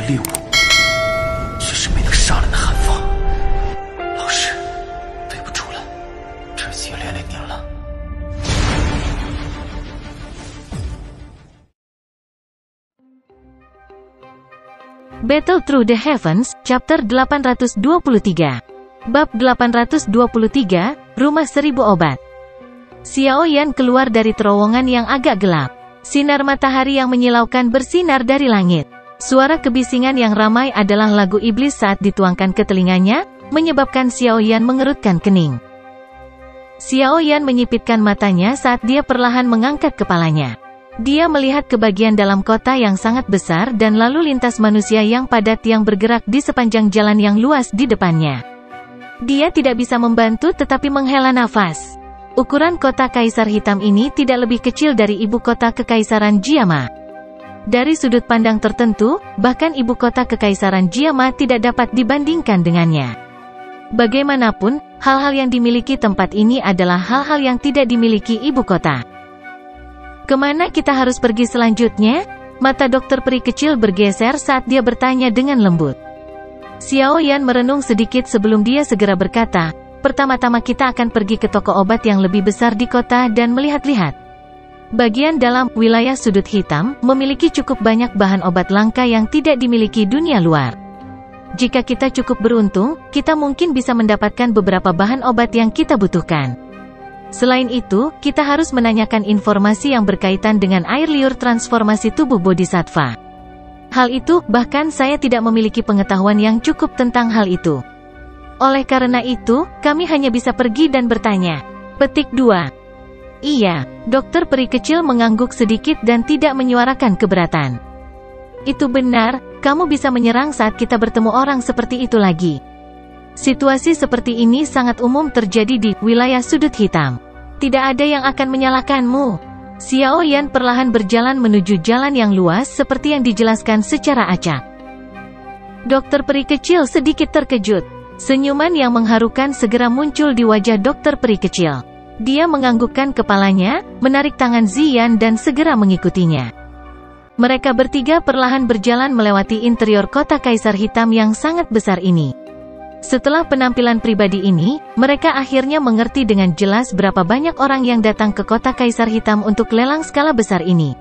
猎物，却是没能杀了那韩放。老师，对不住了，这次也连累您了。Battle Through the Heavens, Chapter 823. Bab 823, Rumah Seribu Obat. Xiao Yan keluar dari terowongan yang agak gelap. Sinar matahari yang menyilaukan bersinar dari langit. Suara kebisingan yang ramai adalah lagu iblis saat dituangkan ke telinganya, menyebabkan Xiao Yan mengerutkan kening. Xiao Yan menyipitkan matanya saat dia perlahan mengangkat kepalanya. Dia melihat ke bagian dalam kota yang sangat besar dan lalu lintas manusia yang padat yang bergerak di sepanjang jalan yang luas di depannya. Dia tidak bisa membantu tetapi menghela nafas. Ukuran kota Kaisar Hitam ini tidak lebih kecil dari ibu kota Kekaisaran Jiama. Dari sudut pandang tertentu, bahkan ibu kota Kekaisaran Jiama tidak dapat dibandingkan dengannya. Bagaimanapun, hal-hal yang dimiliki tempat ini adalah hal-hal yang tidak dimiliki ibu kota. Kemana kita harus pergi selanjutnya? Mata dokter peri kecil bergeser saat dia bertanya dengan lembut. Xiao Yan merenung sedikit sebelum dia segera berkata, pertama-tama kita akan pergi ke toko obat yang lebih besar di kota dan melihat-lihat. Bagian dalam wilayah sudut hitam memiliki cukup banyak bahan obat langka yang tidak dimiliki dunia luar. Jika kita cukup beruntung, kita mungkin bisa mendapatkan beberapa bahan obat yang kita butuhkan. Selain itu, kita harus menanyakan informasi yang berkaitan dengan air liur transformasi tubuh Bodhisattva. Hal itu, bahkan saya tidak memiliki pengetahuan yang cukup tentang hal itu. Oleh karena itu, kami hanya bisa pergi dan bertanya. Petik 2. Iya, dokter peri kecil mengangguk sedikit dan tidak menyuarakan keberatan. Itu benar, kamu bisa menyerang saat kita bertemu orang seperti itu lagi. Situasi seperti ini sangat umum terjadi di wilayah sudut hitam. Tidak ada yang akan menyalahkanmu. Xiao Yan perlahan berjalan menuju jalan yang luas seperti yang dijelaskan secara acak. Dokter peri kecil sedikit terkejut. Senyuman yang mengharukan segera muncul di wajah dokter peri kecil. Dia menganggukkan kepalanya, menarik tangan Ziyan dan segera mengikutinya. Mereka bertiga perlahan berjalan melewati interior kota Kaisar Hitam yang sangat besar ini. Setelah penampilan pribadi ini, mereka akhirnya mengerti dengan jelas berapa banyak orang yang datang ke kota Kaisar Hitam untuk lelang skala besar ini.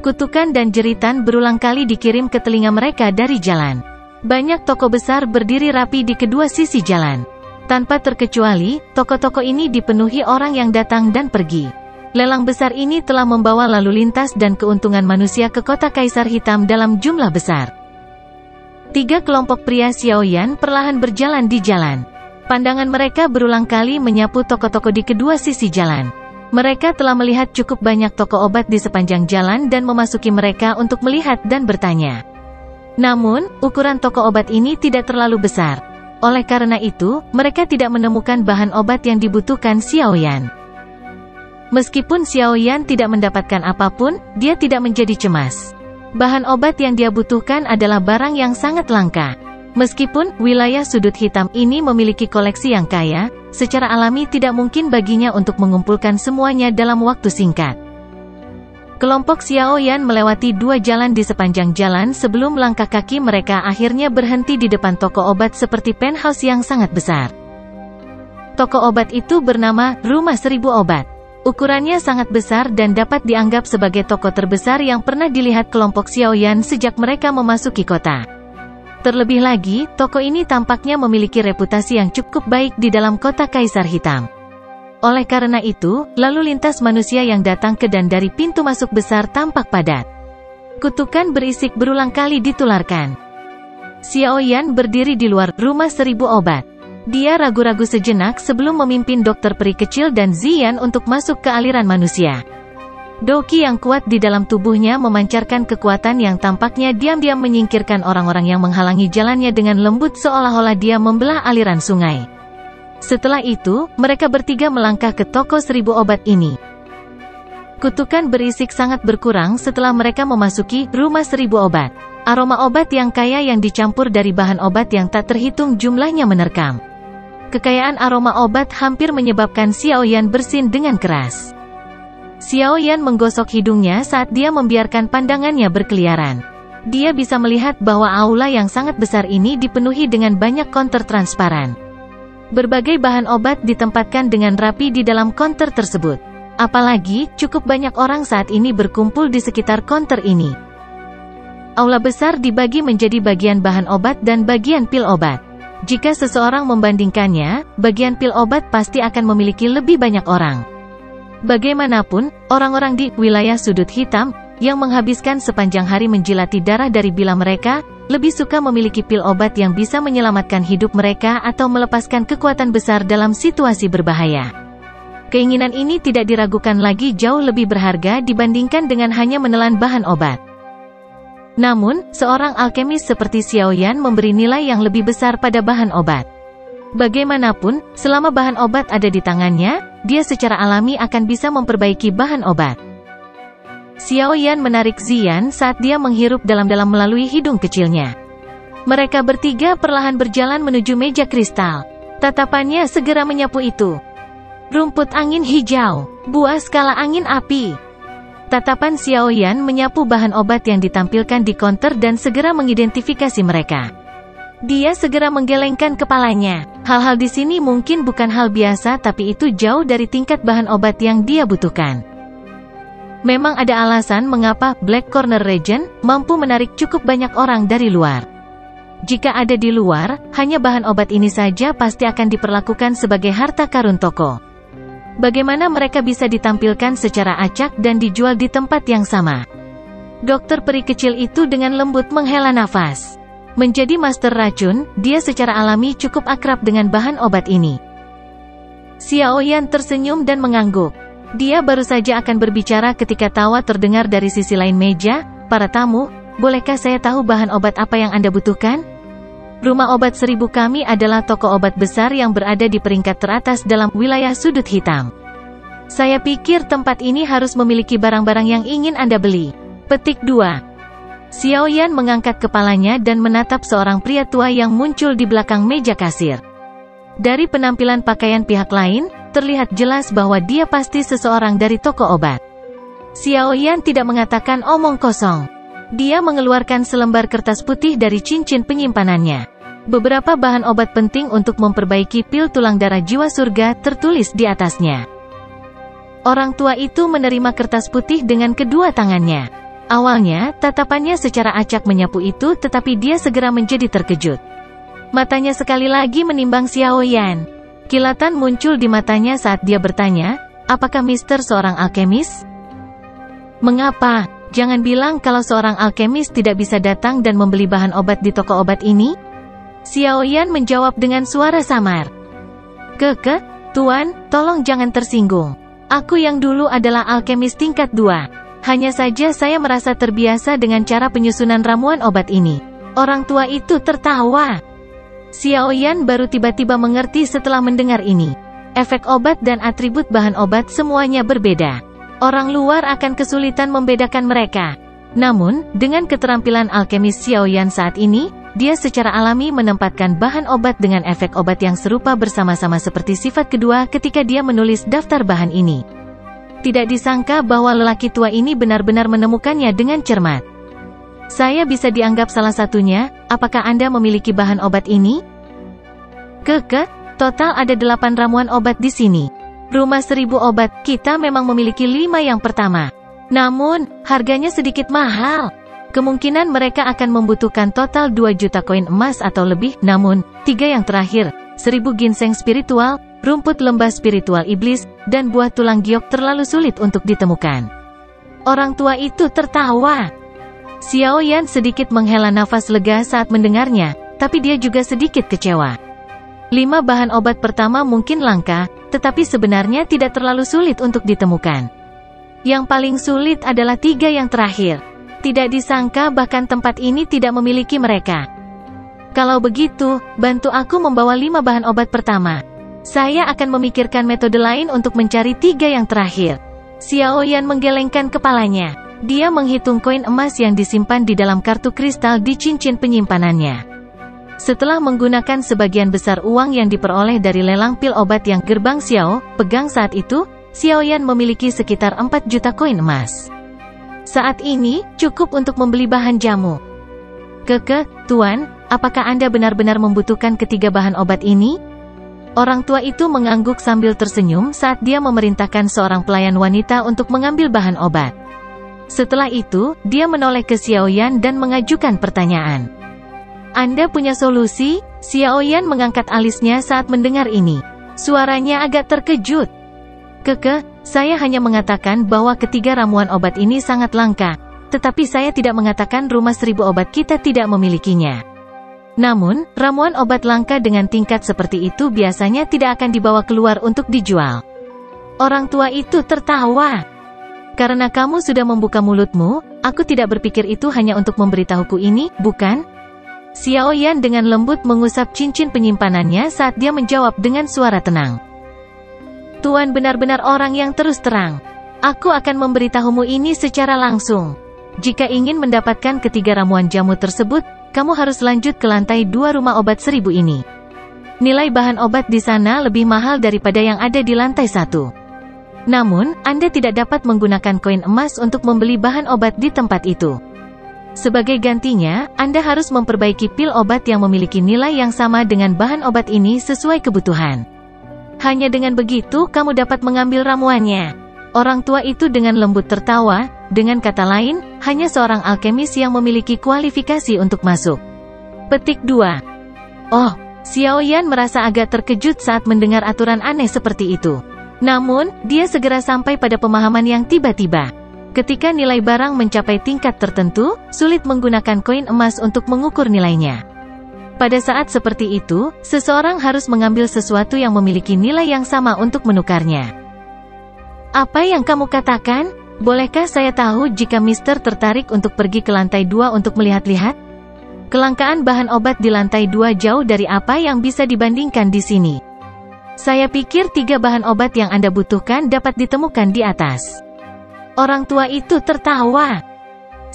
Kutukan dan jeritan berulang kali dikirim ke telinga mereka dari jalan. Banyak toko besar berdiri rapi di kedua sisi jalan. Tanpa terkecuali, toko-toko ini dipenuhi orang yang datang dan pergi. Lelang besar ini telah membawa lalu lintas dan keuntungan manusia ke kota Kaisar Hitam dalam jumlah besar. 3 kelompok pria Xiao Yan perlahan berjalan di jalan. Pandangan mereka berulang kali menyapu toko-toko di kedua sisi jalan. Mereka telah melihat cukup banyak toko obat di sepanjang jalan dan memasuki mereka untuk melihat dan bertanya. Namun, ukuran toko obat ini tidak terlalu besar. Oleh karena itu, mereka tidak menemukan bahan obat yang dibutuhkan Xiao Yan. Meskipun Xiao Yan tidak mendapatkan apapun, dia tidak menjadi cemas. Bahan obat yang dia butuhkan adalah barang yang sangat langka. Meskipun wilayah sudut hitam ini memiliki koleksi yang kaya, secara alami tidak mungkin baginya untuk mengumpulkan semuanya dalam waktu singkat. Kelompok Xiao Yan melewati 2 jalan di sepanjang jalan sebelum langkah kaki mereka akhirnya berhenti di depan toko obat seperti penthouse yang sangat besar. Toko obat itu bernama Rumah Seribu Obat. Ukurannya sangat besar dan dapat dianggap sebagai toko terbesar yang pernah dilihat kelompok Xiao Yan sejak mereka memasuki kota. Terlebih lagi, toko ini tampaknya memiliki reputasi yang cukup baik di dalam kota Kaisar Hitam. Oleh karena itu, lalu lintas manusia yang datang ke dan dari pintu masuk besar tampak padat. Kutukan berisik berulang kali ditularkan. Xiao Yan berdiri di luar Rumah Seribu Obat. Dia ragu-ragu sejenak sebelum memimpin dokter peri kecil dan Ziyan untuk masuk ke aliran manusia. Doqi yang kuat di dalam tubuhnya memancarkan kekuatan yang tampaknya diam-diam menyingkirkan orang-orang yang menghalangi jalannya dengan lembut seolah-olah dia membelah aliran sungai. Setelah itu, mereka bertiga melangkah ke toko seribu obat ini. Kutukan berisik sangat berkurang setelah mereka memasuki Rumah Seribu Obat. Aroma obat yang kaya yang dicampur dari bahan obat yang tak terhitung jumlahnya menerkam. Kekayaan aroma obat hampir menyebabkan Xiao Yan bersin dengan keras. Xiao Yan menggosok hidungnya saat dia membiarkan pandangannya berkeliaran. Dia bisa melihat bahwa aula yang sangat besar ini dipenuhi dengan banyak konter transparan. Berbagai bahan obat ditempatkan dengan rapi di dalam konter tersebut. Apalagi, cukup banyak orang saat ini berkumpul di sekitar konter ini. Aula besar dibagi menjadi bagian bahan obat dan bagian pil obat. Jika seseorang membandingkannya, bagian pil obat pasti akan memiliki lebih banyak orang. Bagaimanapun, orang-orang di wilayah sudut hitam yang menghabiskan sepanjang hari menjilati darah dari bila mereka, lebih suka memiliki pil obat yang bisa menyelamatkan hidup mereka atau melepaskan kekuatan besar dalam situasi berbahaya. Keinginan ini tidak diragukan lagi jauh lebih berharga dibandingkan dengan hanya menelan bahan obat. Namun, seorang alkemis seperti Xiao Yan memberi nilai yang lebih besar pada bahan obat. Bagaimanapun, selama bahan obat ada di tangannya, dia secara alami akan bisa memperbaiki bahan obat. Xiao Yan menarik Ziyan saat dia menghirup dalam-dalam melalui hidung kecilnya. Mereka bertiga perlahan berjalan menuju meja kristal. Tatapannya segera menyapu itu. Rumput angin hijau, buah skala angin api. Tatapan Xiao Yan menyapu bahan obat yang ditampilkan di konter dan segera mengidentifikasi mereka. Dia segera menggelengkan kepalanya. Hal-hal di sini mungkin bukan hal biasa, tapi itu jauh dari tingkat bahan obat yang dia butuhkan. Memang ada alasan mengapa Black Corner Region mampu menarik cukup banyak orang dari luar. Jika ada di luar, hanya bahan obat ini saja pasti akan diperlakukan sebagai harta karun toko. Bagaimana mereka bisa ditampilkan secara acak dan dijual di tempat yang sama? Dokter peri kecil itu dengan lembut menghela nafas. Menjadi master racun, dia secara alami cukup akrab dengan bahan obat ini. Xiao Yan tersenyum dan mengangguk. Dia baru saja akan berbicara ketika tawa terdengar dari sisi lain meja. Para tamu, bolehkah saya tahu bahan obat apa yang Anda butuhkan? Rumah obat 1000 kami adalah toko obat besar yang berada di peringkat teratas dalam wilayah sudut hitam. Saya pikir tempat ini harus memiliki barang-barang yang ingin Anda beli. Petik 2. Xiao Yan mengangkat kepalanya dan menatap seorang pria tua yang muncul di belakang meja kasir. Dari penampilan pakaian pihak lain, terlihat jelas bahwa dia pasti seseorang dari toko obat. Xiao Yan tidak mengatakan omong kosong. Dia mengeluarkan selembar kertas putih dari cincin penyimpanannya. Beberapa bahan obat penting untuk memperbaiki pil tulang darah jiwa surga tertulis di atasnya. Orang tua itu menerima kertas putih dengan kedua tangannya. Awalnya, tatapannya secara acak menyapu itu, tetapi dia segera menjadi terkejut. Matanya sekali lagi menimbang Xiao Yan. Kilatan muncul di matanya saat dia bertanya, apakah Mister seorang alkemis? Mengapa? Jangan bilang kalau seorang alkemis tidak bisa datang dan membeli bahan obat di toko obat ini? Xiao Yan menjawab dengan suara samar. Tuan, tolong jangan tersinggung. Aku yang dulu adalah alkemis tingkat 2. Hanya saja saya merasa terbiasa dengan cara penyusunan ramuan obat ini. Orang tua itu tertawa. Xiao Yan baru tiba-tiba mengerti setelah mendengar ini. Efek obat dan atribut bahan obat semuanya berbeda. Orang luar akan kesulitan membedakan mereka. Namun, dengan keterampilan alkemis Xiao Yan saat ini, dia secara alami menempatkan bahan obat dengan efek obat yang serupa bersama-sama seperti sifat kedua ketika dia menulis daftar bahan ini. Tidak disangka bahwa lelaki tua ini benar-benar menemukannya dengan cermat. Saya bisa dianggap salah satunya. Apakah Anda memiliki bahan obat ini? Total ada 8 ramuan obat di sini. Rumah 1000 obat, kita memang memiliki 5 yang pertama. Namun, harganya sedikit mahal. Kemungkinan mereka akan membutuhkan total 2 juta koin emas atau lebih. Namun, 3 yang terakhir, 1000 ginseng spiritual, rumput lembah spiritual iblis, dan buah tulang giok terlalu sulit untuk ditemukan. Orang tua itu tertawa. Xiao Yan sedikit menghela nafas lega saat mendengarnya, tapi dia juga sedikit kecewa. 5 bahan obat pertama mungkin langka, tetapi sebenarnya tidak terlalu sulit untuk ditemukan. Yang paling sulit adalah 3 yang terakhir. Tidak disangka bahkan tempat ini tidak memiliki mereka. Kalau begitu, bantu aku membawa 5 bahan obat pertama. Saya akan memikirkan metode lain untuk mencari 3 yang terakhir. Xiao Yan menggelengkan kepalanya. Dia menghitung koin emas yang disimpan di dalam kartu kristal di cincin penyimpanannya. Setelah menggunakan sebagian besar uang yang diperoleh dari lelang pil obat yang gerbang Xiao pegang saat itu, Xiao Yan memiliki sekitar 4 juta koin emas. Saat ini, cukup untuk membeli bahan jamu. Tuan, apakah Anda benar-benar membutuhkan ketiga bahan obat ini? Orang tua itu mengangguk sambil tersenyum saat dia memerintahkan seorang pelayan wanita untuk mengambil bahan obat. Setelah itu, dia menoleh ke Xiaoyan dan mengajukan pertanyaan. Anda punya solusi? Xiaoyan mengangkat alisnya saat mendengar ini. Suaranya agak terkejut. Saya hanya mengatakan bahwa ketiga ramuan obat ini sangat langka, tetapi saya tidak mengatakan rumah 1000 obat kita tidak memilikinya. Namun, ramuan obat langka dengan tingkat seperti itu biasanya tidak akan dibawa keluar untuk dijual. Orang tua itu tertawa. Karena kamu sudah membuka mulutmu, aku tidak berpikir itu hanya untuk memberitahuku ini, bukan? Xiaoyan dengan lembut mengusap cincin penyimpanannya saat dia menjawab dengan suara tenang. Tuan benar-benar orang yang terus terang. Aku akan memberitahumu ini secara langsung. Jika ingin mendapatkan ketiga ramuan jamu tersebut, kamu harus lanjut ke lantai 2 rumah obat 1000 ini. Nilai bahan obat di sana lebih mahal daripada yang ada di lantai 1. Namun, Anda tidak dapat menggunakan koin emas untuk membeli bahan obat di tempat itu. Sebagai gantinya, Anda harus memperbaiki pil obat yang memiliki nilai yang sama dengan bahan obat ini sesuai kebutuhan. Hanya dengan begitu kamu dapat mengambil ramuannya. Orang tua itu dengan lembut tertawa, dengan kata lain, hanya seorang alkemis yang memiliki kualifikasi untuk masuk. Petik 2. Oh, Xiaoyan merasa agak terkejut saat mendengar aturan aneh seperti itu. Namun, dia segera sampai pada pemahaman yang tiba-tiba. Ketika nilai barang mencapai tingkat tertentu, sulit menggunakan koin emas untuk mengukur nilainya. Pada saat seperti itu, seseorang harus mengambil sesuatu yang memiliki nilai yang sama untuk menukarnya. Apa yang kamu katakan? Bolehkah saya tahu jika Mister tertarik untuk pergi ke lantai 2 untuk melihat-lihat? Kelangkaan bahan obat di lantai 2 jauh dari apa yang bisa dibandingkan di sini. Saya pikir 3 bahan obat yang Anda butuhkan dapat ditemukan di atas. Orang tua itu tertawa.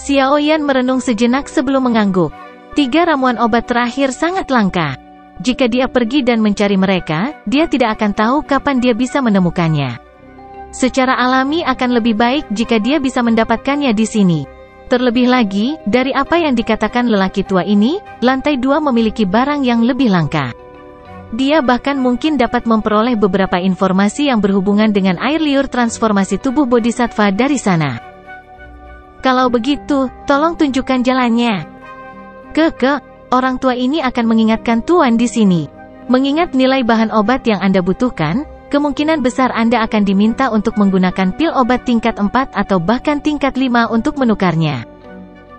Xiaoyan merenung sejenak sebelum mengangguk. 3 ramuan obat terakhir sangat langka. Jika dia pergi dan mencari mereka, dia tidak akan tahu kapan dia bisa menemukannya. Secara alami akan lebih baik jika dia bisa mendapatkannya di sini. Terlebih lagi, dari apa yang dikatakan lelaki tua ini, lantai 2 memiliki barang yang lebih langka. Dia bahkan mungkin dapat memperoleh beberapa informasi yang berhubungan dengan air liur transformasi tubuh bodhisattva dari sana. Kalau begitu, tolong tunjukkan jalannya. Orang tua ini akan mengingatkan Tuan di sini. Mengingat nilai bahan obat yang Anda butuhkan, kemungkinan besar Anda akan diminta untuk menggunakan pil obat tingkat 4 atau bahkan tingkat 5 untuk menukarnya.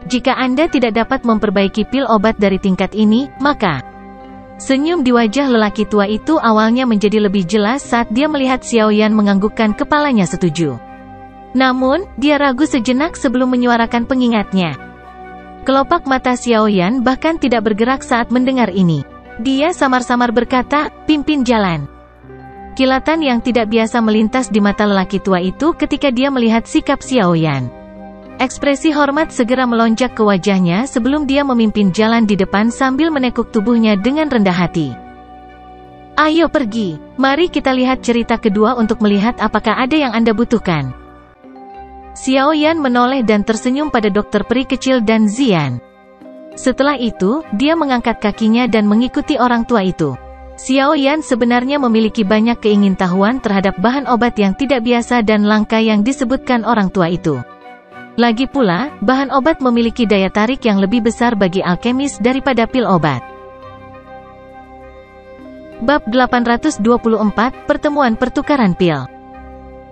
Jika Anda tidak dapat memperbaiki pil obat dari tingkat ini, maka senyum di wajah lelaki tua itu awalnya menjadi lebih jelas saat dia melihat Xiaoyan menganggukkan kepalanya setuju. Namun, dia ragu sejenak sebelum menyuarakan pengingatnya. Kelopak mata Xiaoyan bahkan tidak bergerak saat mendengar ini. Dia samar-samar berkata, pimpin jalan. Kilatan yang tidak biasa melintas di mata lelaki tua itu ketika dia melihat sikap Xiaoyan. Ekspresi hormat segera melonjak ke wajahnya sebelum dia memimpin jalan di depan sambil menekuk tubuhnya dengan rendah hati. Ayo pergi, mari kita lihat cerita kedua untuk melihat apakah ada yang Anda butuhkan. Xiaoyan menoleh dan tersenyum pada dokter peri kecil dan Zian. Setelah itu, dia mengangkat kakinya dan mengikuti orang tua itu. Xiaoyan sebenarnya memiliki banyak keingintahuan terhadap bahan obat yang tidak biasa dan langka yang disebutkan orang tua itu. Lagi pula, bahan obat memiliki daya tarik yang lebih besar bagi alkemis daripada pil obat. Bab 824, Pertemuan Pertukaran Pil.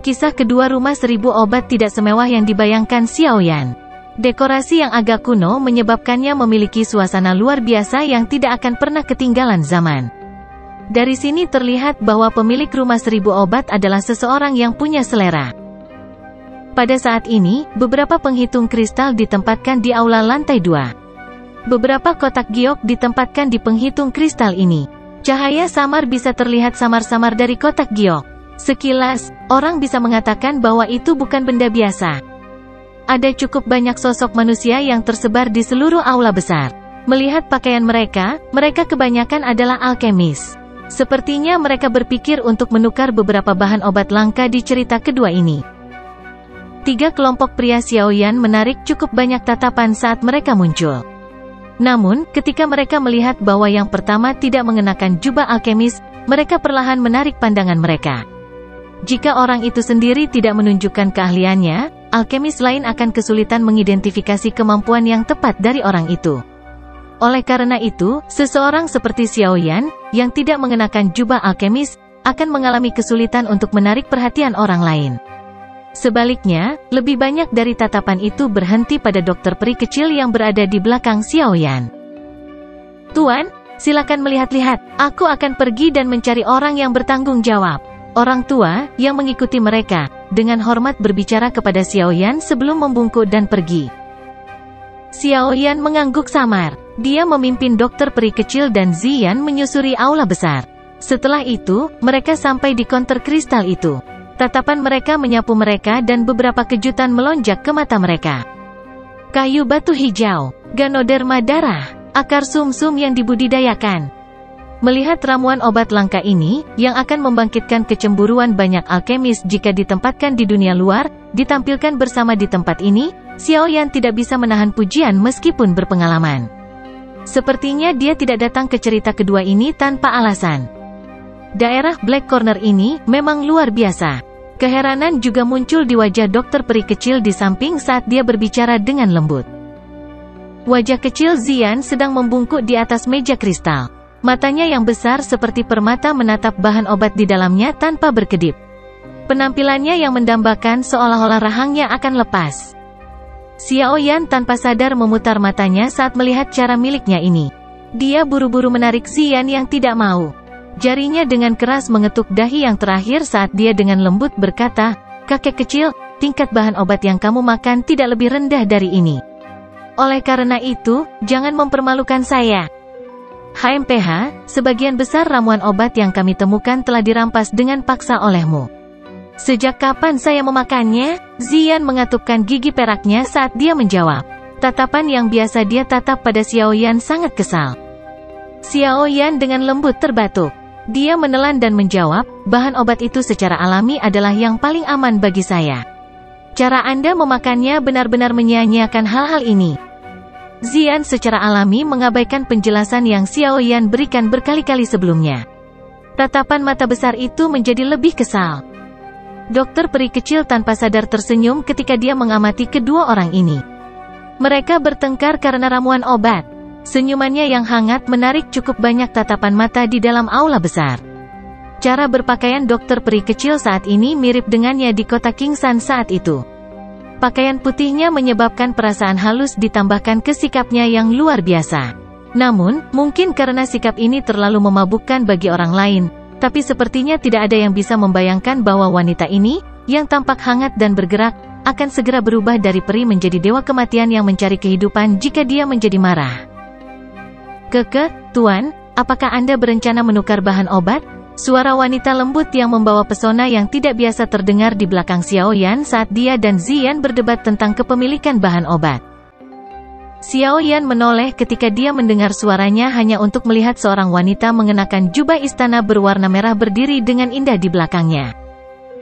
Kisah kedua rumah 1000 obat tidak semewah yang dibayangkan Xiaoyan. Dekorasi yang agak kuno menyebabkannya memiliki suasana luar biasa yang tidak akan pernah ketinggalan zaman. Dari sini terlihat bahwa pemilik rumah 1000 obat adalah seseorang yang punya selera. Pada saat ini, beberapa penghitung kristal ditempatkan di aula lantai 2. Beberapa kotak giok ditempatkan di penghitung kristal ini. Cahaya samar bisa terlihat samar-samar dari kotak giok. Sekilas, orang bisa mengatakan bahwa itu bukan benda biasa. Ada cukup banyak sosok manusia yang tersebar di seluruh aula besar. Melihat pakaian mereka, mereka kebanyakan adalah alkemis. Sepertinya mereka berpikir untuk menukar beberapa bahan obat langka di cerita kedua ini. 3 kelompok pria Xiaoyan menarik cukup banyak tatapan saat mereka muncul. Namun, ketika mereka melihat bahwa yang pertama tidak mengenakan jubah alkemis, mereka perlahan menarik pandangan mereka. Jika orang itu sendiri tidak menunjukkan keahliannya, alkemis lain akan kesulitan mengidentifikasi kemampuan yang tepat dari orang itu. Oleh karena itu, seseorang seperti Xiao Yan, yang tidak mengenakan jubah alkemis, akan mengalami kesulitan untuk menarik perhatian orang lain. Sebaliknya, lebih banyak dari tatapan itu berhenti pada dokter peri kecil yang berada di belakang Xiao Yan. "Tuan, silakan melihat-lihat, aku akan pergi dan mencari orang yang bertanggung jawab." Orang tua, yang mengikuti mereka, dengan hormat berbicara kepada Xiao Yan sebelum membungkuk dan pergi. Xiao Yan mengangguk samar. Dia memimpin dokter peri kecil dan Ziyan menyusuri aula besar. Setelah itu, mereka sampai di konter kristal itu. Tatapan mereka menyapu mereka dan beberapa kejutan melonjak ke mata mereka. Kayu batu hijau, Ganoderma darah, akar sumsum yang dibudidayakan. Melihat ramuan obat langka ini, yang akan membangkitkan kecemburuan banyak alkemis jika ditempatkan di dunia luar, ditampilkan bersama di tempat ini, Xiao Yan tidak bisa menahan pujian meskipun berpengalaman. Sepertinya dia tidak datang ke cerita kedua ini tanpa alasan. Daerah Black Corner ini memang luar biasa. Keheranan juga muncul di wajah dokter peri kecil di samping saat dia berbicara dengan lembut. Wajah kecil Ziyan sedang membungkuk di atas meja kristal. Matanya yang besar seperti permata menatap bahan obat di dalamnya tanpa berkedip. Penampilannya yang mendambakan seolah-olah rahangnya akan lepas. Xiao Yan tanpa sadar memutar matanya saat melihat cara miliknya ini. Dia buru-buru menarik Ziyan yang tidak mau. Jarinya dengan keras mengetuk dahi yang terakhir saat dia dengan lembut berkata, "Kakek kecil, tingkat bahan obat yang kamu makan tidak lebih rendah dari ini. Oleh karena itu, jangan mempermalukan saya." HMPH, sebagian besar ramuan obat yang kami temukan telah dirampas dengan paksa olehmu. Sejak kapan saya memakannya? Ziyan mengatupkan gigi peraknya saat dia menjawab. Tatapan yang biasa dia tatap pada Xiao Yan sangat kesal. Xiao Yan dengan lembut terbatuk. Dia menelan dan menjawab, bahan obat itu secara alami adalah yang paling aman bagi saya. Cara Anda memakannya benar-benar menyia-nyiakan hal-hal ini. Ziyan secara alami mengabaikan penjelasan yang Xiao Yan berikan berkali-kali sebelumnya. Tatapan mata besar itu menjadi lebih kesal. Dokter peri kecil tanpa sadar tersenyum ketika dia mengamati kedua orang ini. Mereka bertengkar karena ramuan obat. Senyumannya yang hangat menarik cukup banyak tatapan mata di dalam aula besar. Cara berpakaian dokter peri kecil saat ini mirip dengannya di kota Kingsan saat itu. Pakaian putihnya menyebabkan perasaan halus ditambahkan ke sikapnya yang luar biasa. Namun, mungkin karena sikap ini terlalu memabukkan bagi orang lain, tapi sepertinya tidak ada yang bisa membayangkan bahwa wanita ini, yang tampak hangat dan bergerak, akan segera berubah dari peri menjadi dewa kematian yang mencari kehidupan jika dia menjadi marah. Tuan, apakah Anda berencana menukar bahan obat? Suara wanita lembut yang membawa pesona yang tidak biasa terdengar di belakang Xiao Yan saat dia dan Ziyan berdebat tentang kepemilikan bahan obat. Xiao Yan menoleh ketika dia mendengar suaranya hanya untuk melihat seorang wanita mengenakan jubah istana berwarna merah berdiri dengan indah di belakangnya.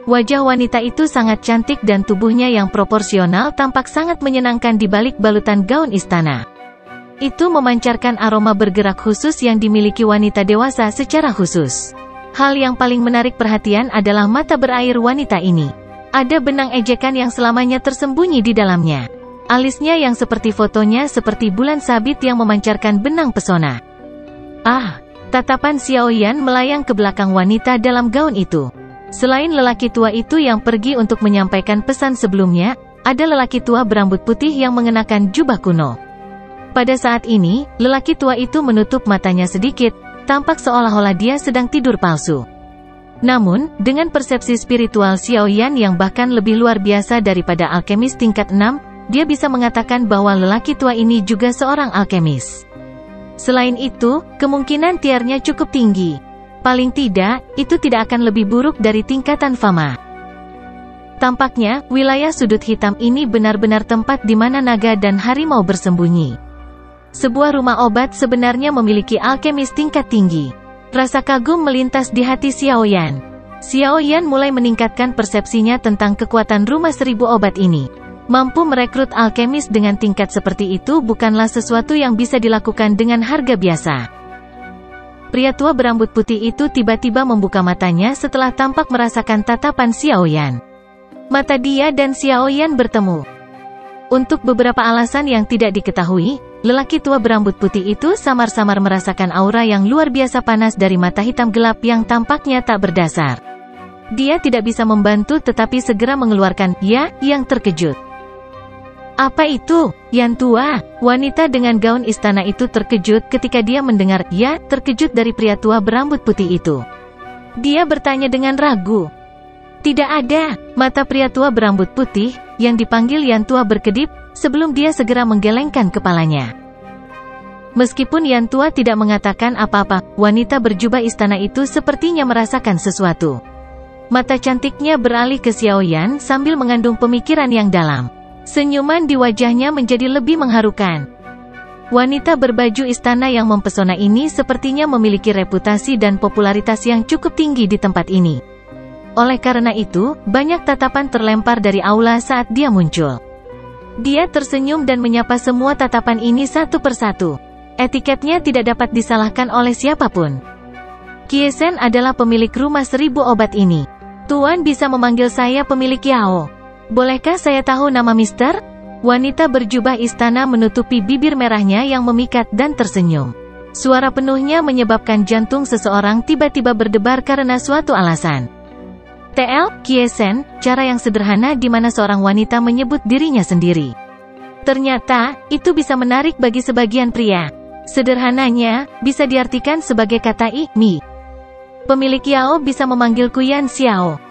Wajah wanita itu sangat cantik dan tubuhnya yang proporsional tampak sangat menyenangkan di balik balutan gaun istana. Itu memancarkan aroma bergerak khusus yang dimiliki wanita dewasa secara khusus. Hal yang paling menarik perhatian adalah mata berair wanita ini. Ada benang ejekan yang selamanya tersembunyi di dalamnya. Alisnya yang seperti fotonya seperti bulan sabit yang memancarkan benang pesona. Tatapan Xiao Yan melayang ke belakang wanita dalam gaun itu. Selain lelaki tua itu yang pergi untuk menyampaikan pesan sebelumnya, ada lelaki tua berambut putih yang mengenakan jubah kuno. Pada saat ini, lelaki tua itu menutup matanya sedikit, tampak seolah-olah dia sedang tidur palsu. Namun, dengan persepsi spiritual Xiao Yan yang bahkan lebih luar biasa daripada alkemis tingkat 6, dia bisa mengatakan bahwa lelaki tua ini juga seorang alkemis. Selain itu, kemungkinan tiarnya cukup tinggi. Paling tidak, itu tidak akan lebih buruk dari tingkatan fama. Tampaknya, wilayah sudut hitam ini benar-benar tempat di mana naga dan harimau bersembunyi. Sebuah rumah obat sebenarnya memiliki alkemis tingkat tinggi. Rasa kagum melintas di hati Xiao Yan. Xiao Yan mulai meningkatkan persepsinya tentang kekuatan rumah 1000 obat ini. Mampu merekrut alkemis dengan tingkat seperti itu bukanlah sesuatu yang bisa dilakukan dengan harga biasa. Pria tua berambut putih itu tiba-tiba membuka matanya setelah tampak merasakan tatapan Xiaoyan. Mata dia dan Xiaoyan bertemu. Untuk beberapa alasan yang tidak diketahui, lelaki tua berambut putih itu samar-samar merasakan aura yang luar biasa panas dari mata hitam gelap yang tampaknya tak berdasar. Dia tidak bisa membantu tetapi segera mengeluarkan "ya" yang terkejut. Apa itu, Yan tua? Wanita dengan gaun istana itu terkejut ketika dia mendengar "ya" terkejut dari pria tua berambut putih itu. Dia bertanya dengan ragu. Tidak ada. Mata pria tua berambut putih, yang dipanggil Yan tua berkedip, sebelum dia segera menggelengkan kepalanya. Meskipun Yan tua tidak mengatakan apa-apa, wanita berjubah istana itu sepertinya merasakan sesuatu. Mata cantiknya beralih ke Xiaoyan sambil mengandung pemikiran yang dalam. Senyuman di wajahnya menjadi lebih mengharukan. Wanita berbaju istana yang mempesona ini sepertinya memiliki reputasi dan popularitas yang cukup tinggi di tempat ini. Oleh karena itu, banyak tatapan terlempar dari aula saat dia muncul. Dia tersenyum dan menyapa semua tatapan ini satu persatu. Etiketnya tidak dapat disalahkan oleh siapapun. Kiesen adalah pemilik rumah 1000 obat ini. Tuan bisa memanggil saya pemilik Yao. Bolehkah saya tahu nama Mister? Wanita berjubah istana menutupi bibir merahnya yang memikat dan tersenyum. Suara penuhnya menyebabkan jantung seseorang tiba-tiba berdebar karena suatu alasan. TL, Kiesen, cara yang sederhana di mana seorang wanita menyebut dirinya sendiri. Ternyata, itu bisa menarik bagi sebagian pria. Sederhananya, bisa diartikan sebagai kata mi. Pemilik Yao bisa memanggilku Yan Xiao.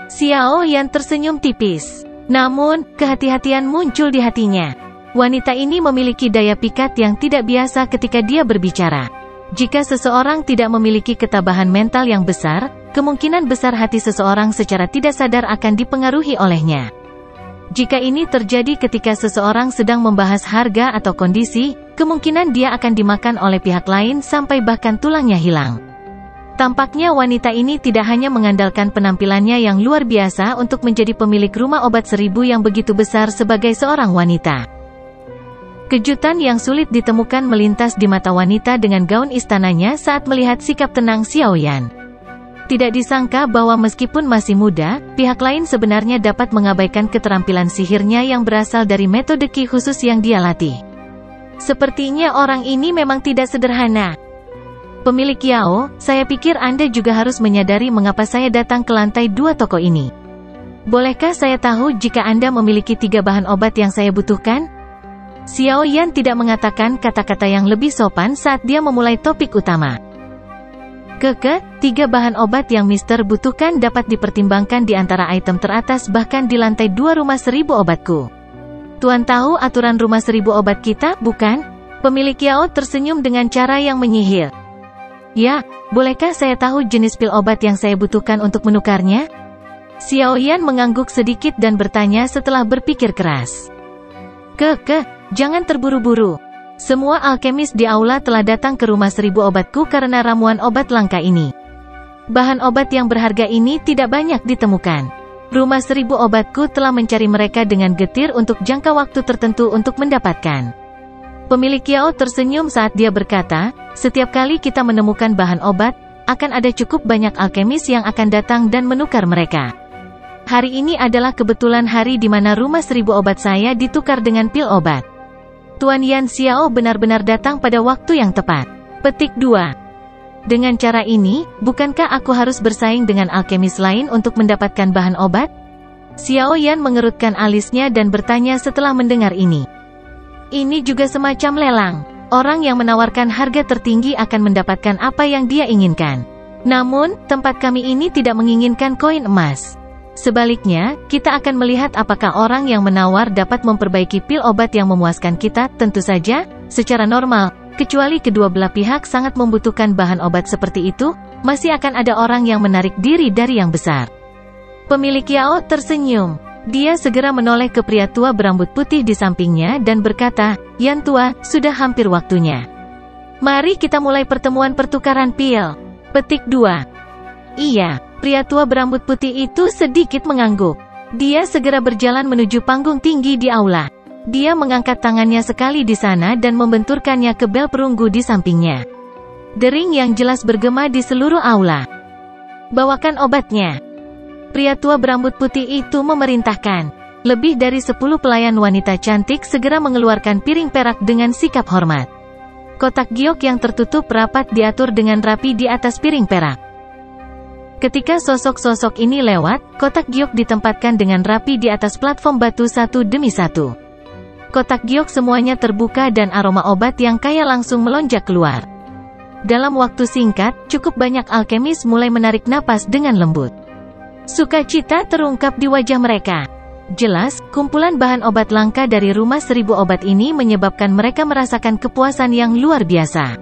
Xiao Yan tersenyum tipis. Namun, kehati-hatian muncul di hatinya. Wanita ini memiliki daya pikat yang tidak biasa ketika dia berbicara. Jika seseorang tidak memiliki ketabahan mental yang besar, kemungkinan besar hati seseorang secara tidak sadar akan dipengaruhi olehnya. Jika ini terjadi ketika seseorang sedang membahas harga atau kondisi, kemungkinan dia akan dimakan oleh pihak lain sampai bahkan tulangnya hilang. Tampaknya wanita ini tidak hanya mengandalkan penampilannya yang luar biasa untuk menjadi pemilik rumah obat 1000 yang begitu besar sebagai seorang wanita. Kejutan yang sulit ditemukan melintas di mata wanita dengan gaun istananya saat melihat sikap tenang Xiaoyan. Tidak disangka bahwa meskipun masih muda, pihak lain sebenarnya dapat mengabaikan keterampilan sihirnya yang berasal dari metode ki khusus yang dia latih. Sepertinya orang ini memang tidak sederhana. Pemilik Yao, saya pikir Anda juga harus menyadari mengapa saya datang ke lantai 2 toko ini. Bolehkah saya tahu jika Anda memiliki 3 bahan obat yang saya butuhkan? Xiaoyan tidak mengatakan kata-kata yang lebih sopan saat dia memulai topik utama. 3 bahan obat yang Mister butuhkan dapat dipertimbangkan di antara item teratas bahkan di lantai 2 rumah 1000 obatku. Tuan tahu aturan rumah 1000 obat kita, bukan? Pemilik Yao tersenyum dengan cara yang menyihir. Ya, bolehkah saya tahu jenis pil obat yang saya butuhkan untuk menukarnya? Xiaoyan mengangguk sedikit dan bertanya setelah berpikir keras. Jangan terburu-buru. Semua alkemis di aula telah datang ke rumah 1000 obatku karena ramuan obat langka ini. Bahan obat yang berharga ini tidak banyak ditemukan. Rumah 1000 obatku telah mencari mereka dengan getir untuk jangka waktu tertentu untuk mendapatkan. Pemilik Yao tersenyum saat dia berkata, setiap kali kita menemukan bahan obat, akan ada cukup banyak alkemis yang akan datang dan menukar mereka. Hari ini adalah kebetulan hari di mana rumah 1000 obat saya ditukar dengan pil obat. Tuan Yan Xiao benar-benar datang pada waktu yang tepat. Petik 2. Dengan cara ini, bukankah aku harus bersaing dengan alkemis lain untuk mendapatkan bahan obat? Xiaoyan mengerutkan alisnya dan bertanya setelah mendengar ini. Ini juga semacam lelang. Orang yang menawarkan harga tertinggi akan mendapatkan apa yang dia inginkan. Namun, tempat kami ini tidak menginginkan koin emas. Sebaliknya, kita akan melihat apakah orang yang menawar dapat memperbaiki pil obat yang memuaskan kita. Tentu saja, secara normal, kecuali kedua belah pihak sangat membutuhkan bahan obat seperti itu, masih akan ada orang yang menarik diri dari yang besar. Pemilik Yao tersenyum. Dia segera menoleh ke pria tua berambut putih di sampingnya dan berkata, Yan tua, sudah hampir waktunya. Mari kita mulai pertemuan pertukaran pil. Petik 2. Iya, pria tua berambut putih itu sedikit mengangguk. Dia segera berjalan menuju panggung tinggi di aula. Dia mengangkat tangannya sekali di sana dan membenturkannya ke bel perunggu di sampingnya. Dering yang jelas bergema di seluruh aula. "Bawakan obatnya." Pria tua berambut putih itu memerintahkan. Lebih dari 10 pelayan wanita cantik segera mengeluarkan piring perak dengan sikap hormat. Kotak giok yang tertutup rapat diatur dengan rapi di atas piring perak. Ketika sosok-sosok ini lewat, kotak giok ditempatkan dengan rapi di atas platform batu satu demi satu. Kotak giok semuanya terbuka dan aroma obat yang kaya langsung melonjak keluar. Dalam waktu singkat, cukup banyak alkemis mulai menarik napas dengan lembut. Sukacita terungkap di wajah mereka. Jelas, kumpulan bahan obat langka dari Rumah Seribu Obat ini menyebabkan mereka merasakan kepuasan yang luar biasa.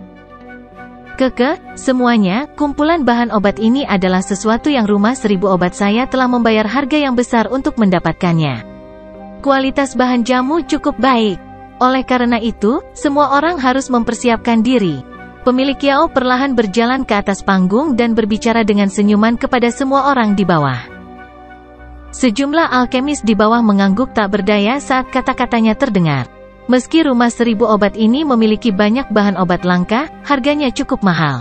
Semuanya, kumpulan bahan obat ini adalah sesuatu yang Rumah Seribu Obat saya telah membayar harga yang besar untuk mendapatkannya. Kualitas bahan jamu cukup baik. Oleh karena itu, semua orang harus mempersiapkan diri. Pemilik Yao perlahan berjalan ke atas panggung dan berbicara dengan senyuman kepada semua orang di bawah. Sejumlah alkemis di bawah mengangguk tak berdaya saat kata-katanya terdengar. Meski Rumah Seribu Obat ini memiliki banyak bahan obat langka, harganya cukup mahal.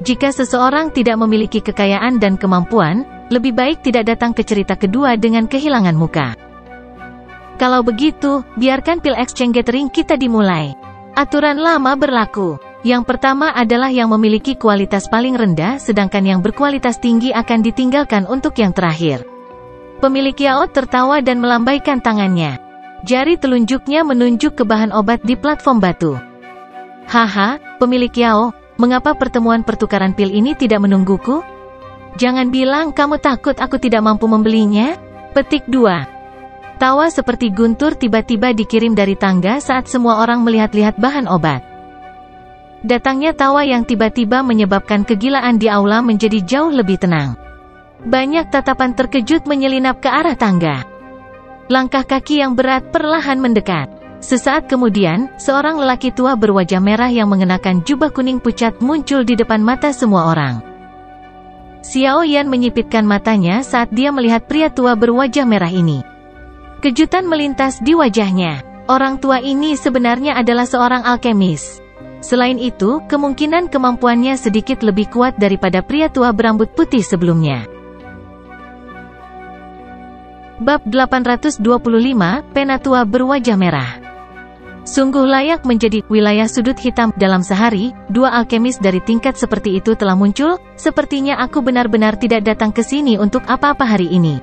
Jika seseorang tidak memiliki kekayaan dan kemampuan, lebih baik tidak datang ke cerita kedua dengan kehilangan muka. Kalau begitu, biarkan pil exchange gathering kita dimulai. Aturan lama berlaku. Yang pertama adalah yang memiliki kualitas paling rendah, sedangkan yang berkualitas tinggi akan ditinggalkan untuk yang terakhir. Pemilik Yao tertawa dan melambaikan tangannya. Jari telunjuknya menunjuk ke bahan obat di platform batu. "Haha, pemilik Yao, mengapa pertemuan pertukaran pil ini tidak menungguku? Jangan bilang kamu takut aku tidak mampu membelinya." Petik 2. Tawa seperti guntur tiba-tiba dikirim dari tangga saat semua orang melihat-lihat bahan obat. Datangnya tawa yang tiba-tiba menyebabkan kegilaan di aula menjadi jauh lebih tenang. Banyak tatapan terkejut menyelinap ke arah tangga. Langkah kaki yang berat perlahan mendekat. Sesaat kemudian, seorang lelaki tua berwajah merah yang mengenakan jubah kuning pucat muncul di depan mata semua orang. Xiao Yan menyipitkan matanya saat dia melihat pria tua berwajah merah ini. Kejutan melintas di wajahnya. Orang tua ini sebenarnya adalah seorang alkemis. Selain itu, kemungkinan kemampuannya sedikit lebih kuat daripada pria tua berambut putih sebelumnya. Bab 825, Penatua berwajah merah. Sungguh layak menjadi wilayah sudut hitam. Dalam sehari, 2 alkemis dari tingkat seperti itu telah muncul. Sepertinya aku benar-benar tidak datang ke sini untuk apa-apa hari ini.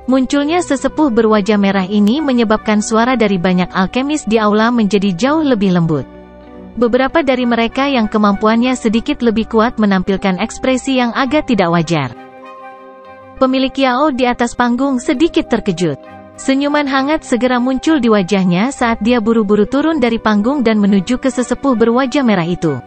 Munculnya sesepuh berwajah merah ini menyebabkan suara dari banyak alkemis di aula menjadi jauh lebih lembut. Beberapa dari mereka yang kemampuannya sedikit lebih kuat menampilkan ekspresi yang agak tidak wajar. Pemilik Yao di atas panggung sedikit terkejut. Senyuman hangat segera muncul di wajahnya saat dia buru-buru turun dari panggung dan menuju ke sesepuh berwajah merah itu.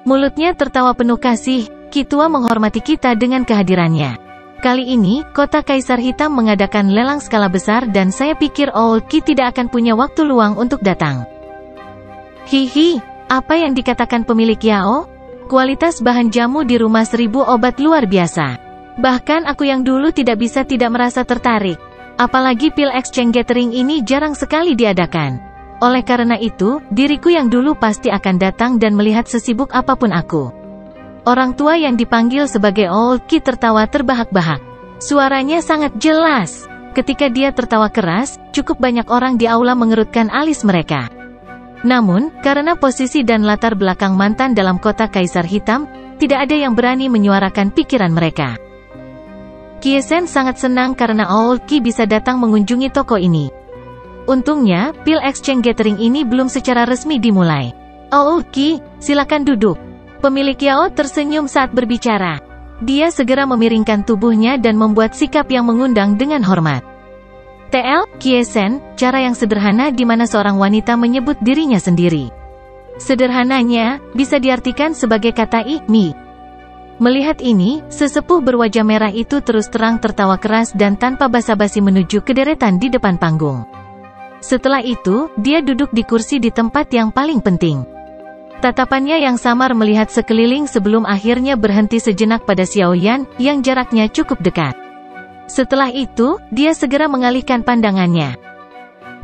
Mulutnya tertawa penuh kasih. "Ki Tua menghormati kita dengan kehadirannya. Kali ini, kota Kaisar Hitam mengadakan lelang skala besar dan saya pikir Old Ki tidak akan punya waktu luang untuk datang." Hihi, apa yang dikatakan pemilik Yao? Kualitas bahan jamu di Rumah Seribu Obat luar biasa. Bahkan aku yang dulu tidak merasa tertarik. Apalagi pil exchange gathering ini jarang sekali diadakan. Oleh karena itu, diriku yang dulu pasti akan datang dan melihat sesibuk apapun aku. Orang tua yang dipanggil sebagai Old Ki tertawa terbahak-bahak. Suaranya sangat jelas. Ketika dia tertawa keras, cukup banyak orang di aula mengerutkan alis mereka. Namun, karena posisi dan latar belakang mantan dalam kota Kaisar Hitam, tidak ada yang berani menyuarakan pikiran mereka. Kiesen sangat senang karena Old Ki bisa datang mengunjungi toko ini. Untungnya, pil exchange gathering ini belum secara resmi dimulai. Old Ki, silakan duduk. Pemilik Yao tersenyum saat berbicara. Dia segera memiringkan tubuhnya dan membuat sikap yang mengundang dengan hormat. TL, Kiesen, cara yang sederhana di mana seorang wanita menyebut dirinya sendiri. Sederhananya, bisa diartikan sebagai kata mi. Melihat ini, sesepuh berwajah merah itu terus terang tertawa keras dan tanpa basa-basi menuju ke deretan di depan panggung. Setelah itu, dia duduk di kursi di tempat yang paling penting. Tatapannya yang samar melihat sekeliling sebelum akhirnya berhenti sejenak pada Xiao Yan, yang jaraknya cukup dekat. Setelah itu, dia segera mengalihkan pandangannya.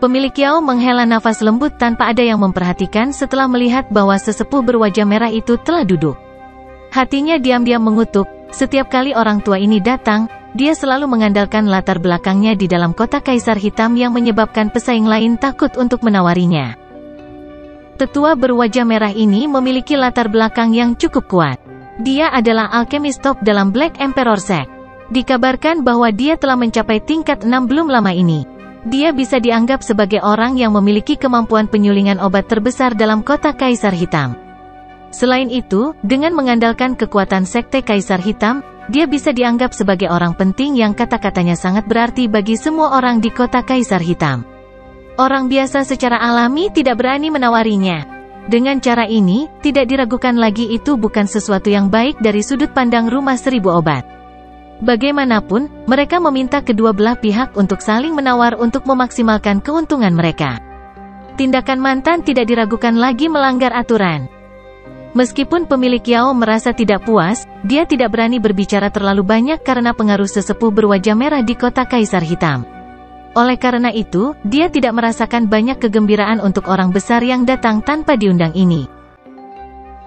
Pemilik Yao menghela nafas lembut tanpa ada yang memperhatikan setelah melihat bahwa sesepuh berwajah merah itu telah duduk. Hatinya diam-diam mengutuk, setiap kali orang tua ini datang, dia selalu mengandalkan latar belakangnya di dalam kota Kaisar Hitam yang menyebabkan pesaing lain takut untuk menawarinya. Tetua berwajah merah ini memiliki latar belakang yang cukup kuat. Dia adalah alkemis top dalam Black Emperor Sect. Dikabarkan bahwa dia telah mencapai tingkat 6 belum lama ini. Dia bisa dianggap sebagai orang yang memiliki kemampuan penyulingan obat terbesar dalam kota Kaisar Hitam. Selain itu, dengan mengandalkan kekuatan Sekte Kaisar Hitam, dia bisa dianggap sebagai orang penting yang kata-katanya sangat berarti bagi semua orang di kota Kaisar Hitam. Orang biasa secara alami tidak berani menawarinya. Dengan cara ini, tidak diragukan lagi itu bukan sesuatu yang baik dari sudut pandang Rumah Seribu Obat. Bagaimanapun, mereka meminta kedua belah pihak untuk saling menawar untuk memaksimalkan keuntungan mereka. Tindakan mantan tidak diragukan lagi melanggar aturan. Meskipun pemilik Yao merasa tidak puas, dia tidak berani berbicara terlalu banyak karena pengaruh sesepuh berwajah merah di kota Kaisar Hitam. Oleh karena itu, dia tidak merasakan banyak kegembiraan untuk orang besar yang datang tanpa diundang ini.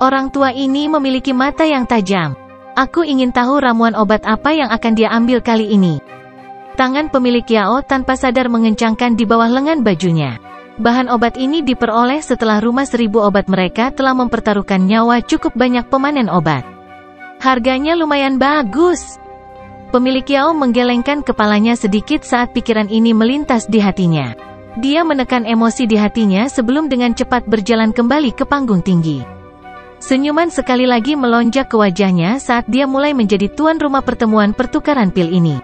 Orang tua ini memiliki mata yang tajam. Aku ingin tahu ramuan obat apa yang akan dia ambil kali ini. Tangan pemilik Yao tanpa sadar mengencangkan di bawah lengan bajunya. Bahan obat ini diperoleh setelah Rumah Seribu Obat mereka telah mempertaruhkan nyawa cukup banyak pemanen obat. Harganya lumayan bagus. Pemilik Yao menggelengkan kepalanya sedikit saat pikiran ini melintas di hatinya. Dia menekan emosi di hatinya sebelum dengan cepat berjalan kembali ke panggung tinggi. Senyuman sekali lagi melonjak ke wajahnya saat dia mulai menjadi tuan rumah pertemuan pertukaran pil ini.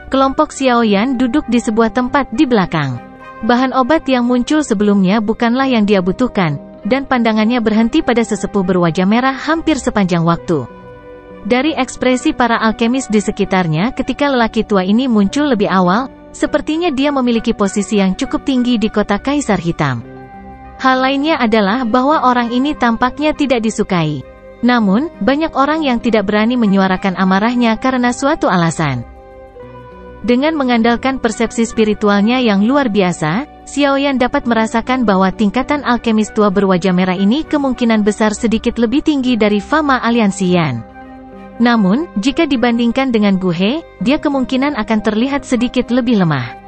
Kelompok Xiaoyan duduk di sebuah tempat di belakang. Bahan obat yang muncul sebelumnya bukanlah yang dia butuhkan, dan pandangannya berhenti pada sesepuh berwajah merah hampir sepanjang waktu. Dari ekspresi para alkemis di sekitarnya ketika lelaki tua ini muncul lebih awal, sepertinya dia memiliki posisi yang cukup tinggi di kota Kaisar Hitam. Hal lainnya adalah bahwa orang ini tampaknya tidak disukai. Namun, banyak orang yang tidak berani menyuarakan amarahnya karena suatu alasan. Dengan mengandalkan persepsi spiritualnya yang luar biasa, Xiaoyan dapat merasakan bahwa tingkatan alkemis tua berwajah merah ini kemungkinan besar sedikit lebih tinggi dari Fama Aliansian. Namun, jika dibandingkan dengan Gu He, dia kemungkinan akan terlihat sedikit lebih lemah.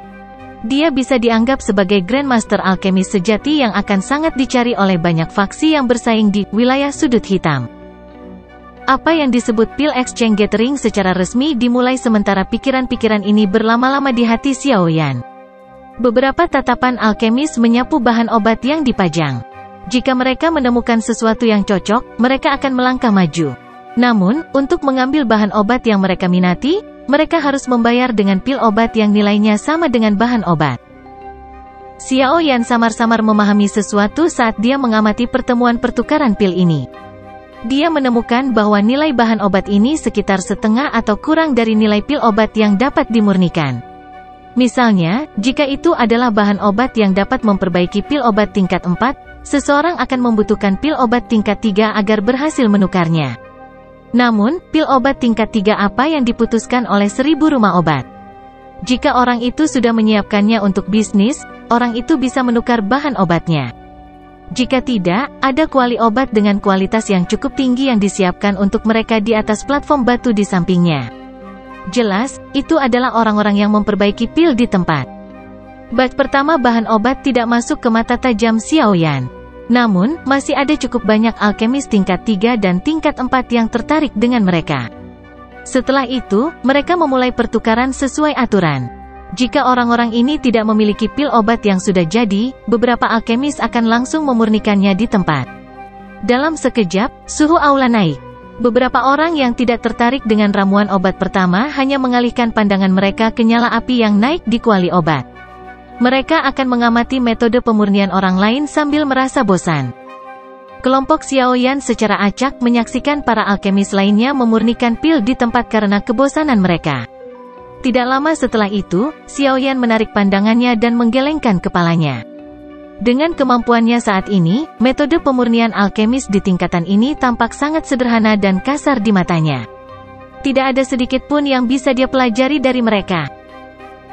Dia bisa dianggap sebagai Grandmaster alkemis sejati yang akan sangat dicari oleh banyak faksi yang bersaing di wilayah sudut hitam. Apa yang disebut Pil Exchange Gathering secara resmi dimulai sementara pikiran-pikiran ini berlama-lama di hati Xiaoyan. Beberapa tatapan alkemis menyapu bahan obat yang dipajang. Jika mereka menemukan sesuatu yang cocok, mereka akan melangkah maju. Namun, untuk mengambil bahan obat yang mereka minati, mereka harus membayar dengan pil obat yang nilainya sama dengan bahan obat. Xiaoyan samar-samar memahami sesuatu saat dia mengamati pertemuan pertukaran pil ini. Dia menemukan bahwa nilai bahan obat ini sekitar setengah atau kurang dari nilai pil obat yang dapat dimurnikan. Misalnya, jika itu adalah bahan obat yang dapat memperbaiki pil obat tingkat 4, seseorang akan membutuhkan pil obat tingkat 3 agar berhasil menukarnya. Namun, pil obat tingkat 3 apa yang diputuskan oleh 1000 rumah obat? Jika orang itu sudah menyiapkannya untuk bisnis, orang itu bisa menukar bahan obatnya. Jika tidak, ada kuali obat dengan kualitas yang cukup tinggi yang disiapkan untuk mereka di atas platform batu di sampingnya. Jelas, itu adalah orang-orang yang memperbaiki pil di tempat. Batch pertama bahan obat tidak masuk ke mata tajam Xiaoyan. Namun, masih ada cukup banyak alkemis tingkat 3 dan tingkat 4 yang tertarik dengan mereka. Setelah itu, mereka memulai pertukaran sesuai aturan. Jika orang-orang ini tidak memiliki pil obat yang sudah jadi, beberapa alkemis akan langsung memurnikannya di tempat. Dalam sekejap, suhu aula naik. Beberapa orang yang tidak tertarik dengan ramuan obat pertama hanya mengalihkan pandangan mereka ke nyala api yang naik di kuali obat. Mereka akan mengamati metode pemurnian orang lain sambil merasa bosan. Kelompok Xiaoyan secara acak menyaksikan para alkemis lainnya memurnikan pil di tempat karena kebosanan mereka. Tidak lama setelah itu, Xiaoyan menarik pandangannya dan menggelengkan kepalanya. Dengan kemampuannya saat ini, metode pemurnian alkemis di tingkatan ini tampak sangat sederhana dan kasar di matanya. tidak ada sedikit pun yang bisa dia pelajari dari mereka.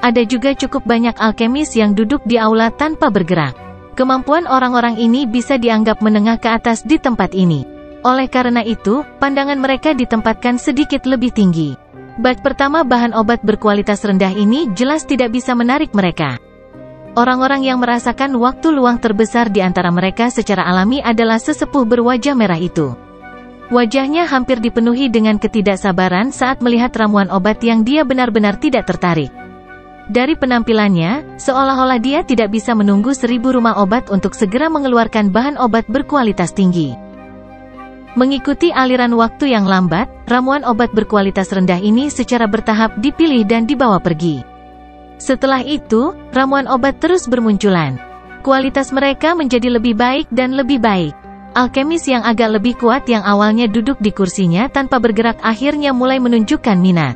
Ada juga cukup banyak alkemis yang duduk di aula tanpa bergerak. Kemampuan orang-orang ini bisa dianggap menengah ke atas di tempat ini. Oleh karena itu, pandangan mereka ditempatkan sedikit lebih tinggi. Bab pertama, bahan obat berkualitas rendah ini jelas tidak bisa menarik mereka. Orang-orang yang merasakan waktu luang terbesar di antara mereka secara alami adalah sesepuh berwajah merah itu. Wajahnya hampir dipenuhi dengan ketidaksabaran saat melihat ramuan obat yang dia benar-benar tidak tertarik. Dari penampilannya, seolah-olah dia tidak bisa menunggu 1000 rumah obat untuk segera mengeluarkan bahan obat berkualitas tinggi. Mengikuti aliran waktu yang lambat, ramuan obat berkualitas rendah ini secara bertahap dipilih dan dibawa pergi. Setelah itu, ramuan obat terus bermunculan. Kualitas mereka menjadi lebih baik dan lebih baik. Alkemis yang agak lebih kuat yang awalnya duduk di kursinya tanpa bergerak akhirnya mulai menunjukkan minat.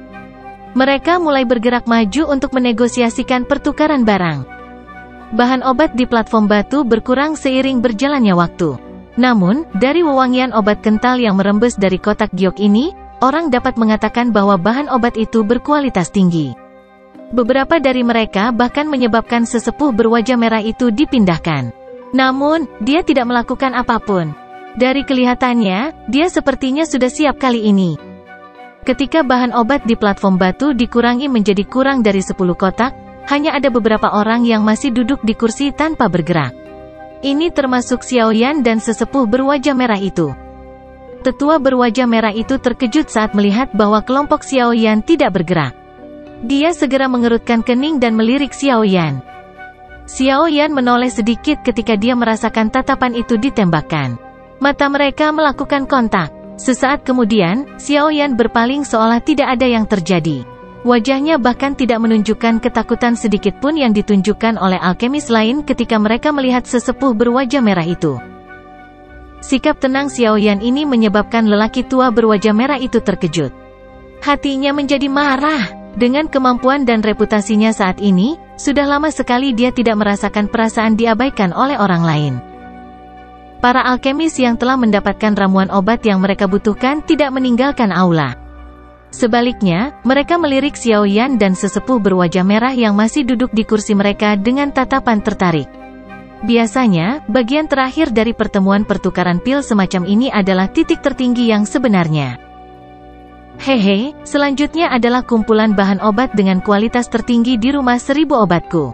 Mereka mulai bergerak maju untuk menegosiasikan pertukaran barang. Bahan obat di platform batu berkurang seiring berjalannya waktu. Namun, dari wewangian obat kental yang merembes dari kotak giok ini, orang dapat mengatakan bahwa bahan obat itu berkualitas tinggi. Beberapa dari mereka bahkan menyebabkan sesepuh berwajah merah itu dipindahkan. Namun, dia tidak melakukan apapun. Dari kelihatannya, dia sepertinya sudah siap kali ini. Ketika bahan obat di platform batu dikurangi menjadi kurang dari 10 kotak, hanya ada beberapa orang yang masih duduk di kursi tanpa bergerak. Ini termasuk Xiaoyan dan sesepuh berwajah merah itu. Tetua berwajah merah itu terkejut saat melihat bahwa kelompok Xiaoyan tidak bergerak. Dia segera mengerutkan kening dan melirik Xiaoyan. Xiaoyan menoleh sedikit ketika dia merasakan tatapan itu ditembakkan. Mata mereka melakukan kontak. Sesaat kemudian, Xiaoyan berpaling seolah tidak ada yang terjadi. Wajahnya bahkan tidak menunjukkan ketakutan sedikit pun yang ditunjukkan oleh alkemis lain ketika mereka melihat sesepuh berwajah merah itu. Sikap tenang Xiaoyan ini menyebabkan lelaki tua berwajah merah itu terkejut. Hatinya menjadi marah. Dengan kemampuan dan reputasinya saat ini, sudah lama sekali dia tidak merasakan perasaan diabaikan oleh orang lain. Para alkemis yang telah mendapatkan ramuan obat yang mereka butuhkan tidak meninggalkan aula. Sebaliknya, mereka melirik Xiaoyan dan sesepuh berwajah merah yang masih duduk di kursi mereka dengan tatapan tertarik. Biasanya, bagian terakhir dari pertemuan pertukaran pil semacam ini adalah titik tertinggi yang sebenarnya. Hehe, selanjutnya adalah kumpulan bahan obat dengan kualitas tertinggi di rumah 1000 obatku.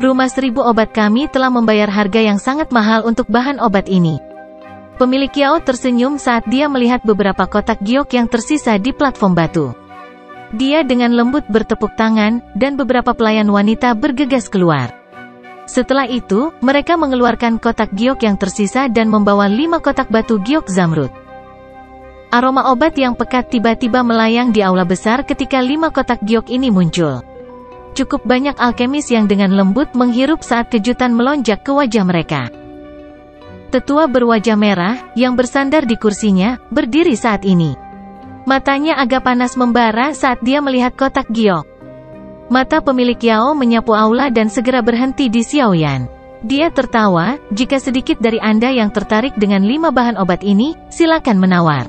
Rumah 1000 obat kami telah membayar harga yang sangat mahal untuk bahan obat ini. Pemilik Yao tersenyum saat dia melihat beberapa kotak giok yang tersisa di platform batu. Dia dengan lembut bertepuk tangan, dan beberapa pelayan wanita bergegas keluar. Setelah itu, mereka mengeluarkan kotak giok yang tersisa dan membawa 5 kotak batu giok zamrud. Aroma obat yang pekat tiba-tiba melayang di aula besar ketika 5 kotak giok ini muncul. Cukup banyak alkemis yang dengan lembut menghirup saat kejutan melonjak ke wajah mereka. Tetua berwajah merah, yang bersandar di kursinya, berdiri saat ini. Matanya agak panas membara saat dia melihat kotak giok. Mata pemilik Yao menyapu aula dan segera berhenti di Xiaoyan. Dia tertawa, jika sedikit dari Anda yang tertarik dengan 5 bahan obat ini, silakan menawar.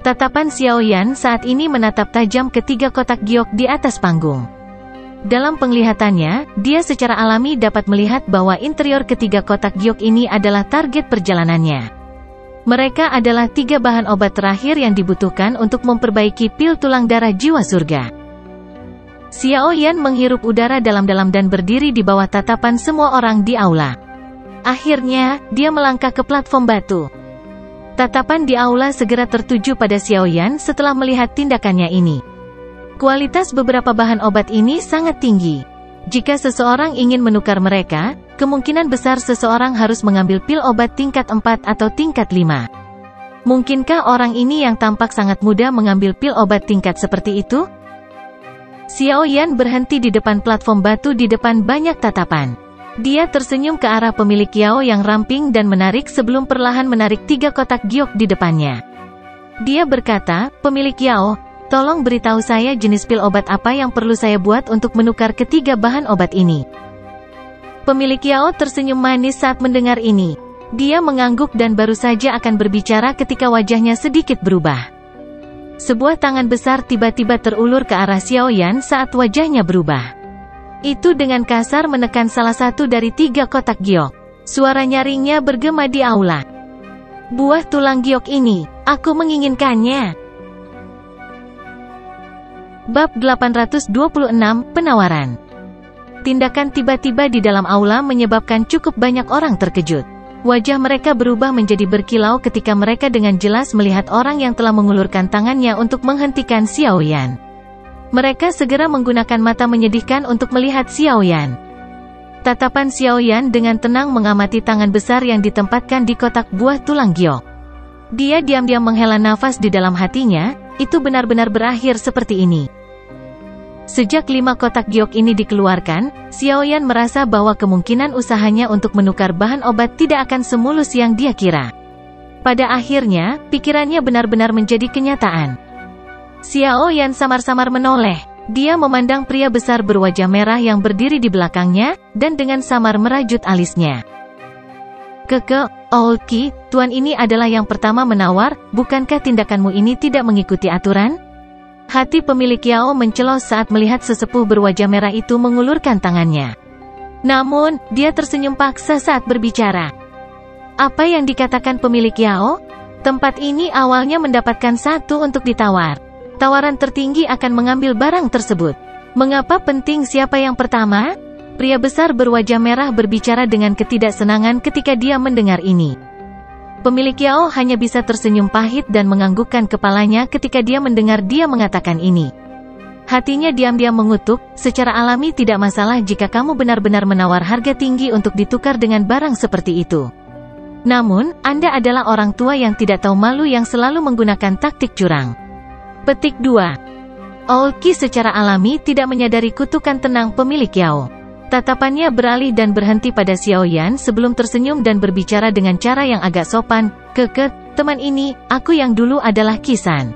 Tatapan Xiaoyan saat ini menatap tajam ke 3 kotak giok di atas panggung. Dalam penglihatannya, dia secara alami dapat melihat bahwa interior ketiga kotak giok ini adalah target perjalanannya. Mereka adalah 3 bahan obat terakhir yang dibutuhkan untuk memperbaiki pil tulang darah jiwa surga. Xiaoyan menghirup udara dalam-dalam dan berdiri di bawah tatapan semua orang di aula. Akhirnya, dia melangkah ke platform batu. Tatapan di aula segera tertuju pada Xiaoyan setelah melihat tindakannya ini. Kualitas beberapa bahan obat ini sangat tinggi. Jika seseorang ingin menukar mereka, kemungkinan besar seseorang harus mengambil pil obat tingkat 4 atau tingkat 5. Mungkinkah orang ini yang tampak sangat muda mengambil pil obat tingkat seperti itu? Xiaoyan berhenti di depan platform batu di depan banyak tatapan. Dia tersenyum ke arah pemilik Yao yang ramping dan menarik sebelum perlahan menarik 3 kotak giok di depannya. Dia berkata, "Pemilik Yao, tolong beritahu saya jenis pil obat apa yang perlu saya buat untuk menukar ketiga bahan obat ini." Pemilik Yao tersenyum manis saat mendengar ini. Dia mengangguk dan baru saja akan berbicara ketika wajahnya sedikit berubah. Sebuah tangan besar tiba-tiba terulur ke arah Xiaoyan saat wajahnya berubah. Itu dengan kasar menekan salah satu dari 3 kotak giok. Suara nyaringnya bergema di aula. Buah tulang giok ini, aku menginginkannya. Bab 826, Penawaran. Tindakan tiba-tiba di dalam aula menyebabkan cukup banyak orang terkejut. Wajah mereka berubah menjadi berkilau ketika mereka dengan jelas melihat orang yang telah mengulurkan tangannya untuk menghentikan Xiaoyan. Mereka segera menggunakan mata menyedihkan untuk melihat Xiaoyan. Tatapan Xiaoyan dengan tenang mengamati tangan besar yang ditempatkan di kotak buah tulang giok. Dia diam-diam menghela nafas di dalam hatinya, itu benar-benar berakhir seperti ini. Sejak 5 kotak giok ini dikeluarkan, Xiaoyan merasa bahwa kemungkinan usahanya untuk menukar bahan obat tidak akan semulus yang dia kira. Pada akhirnya, pikirannya benar-benar menjadi kenyataan. Xiaoyan samar-samar menoleh. Dia memandang pria besar berwajah merah yang berdiri di belakangnya, dan dengan samar merajut alisnya. Olki, tuan ini adalah yang pertama menawar, bukankah tindakanmu ini tidak mengikuti aturan? Hati pemilik Yao mencelos saat melihat sesepuh berwajah merah itu mengulurkan tangannya. Namun, dia tersenyum paksa saat berbicara. Apa yang dikatakan pemilik Yao? Tempat ini awalnya mendapatkan 1 untuk ditawar. Tawaran tertinggi akan mengambil barang tersebut. Mengapa penting siapa yang pertama? Pria besar berwajah merah berbicara dengan ketidaksenangan ketika dia mendengar ini. Pemilik Yao hanya bisa tersenyum pahit dan menganggukkan kepalanya ketika dia mendengar dia mengatakan ini. Hatinya diam-diam mengutuk, secara alami tidak masalah jika kamu benar-benar menawar harga tinggi untuk ditukar dengan barang seperti itu. Namun, Anda adalah orang tua yang tidak tahu malu yang selalu menggunakan taktik curang. Petik 2. Olki secara alami tidak menyadari kutukan tenang pemilik Yao. Tatapannya beralih dan berhenti pada Xiaoyan sebelum tersenyum dan berbicara dengan cara yang agak sopan. Teman ini, aku yang dulu adalah Kisan.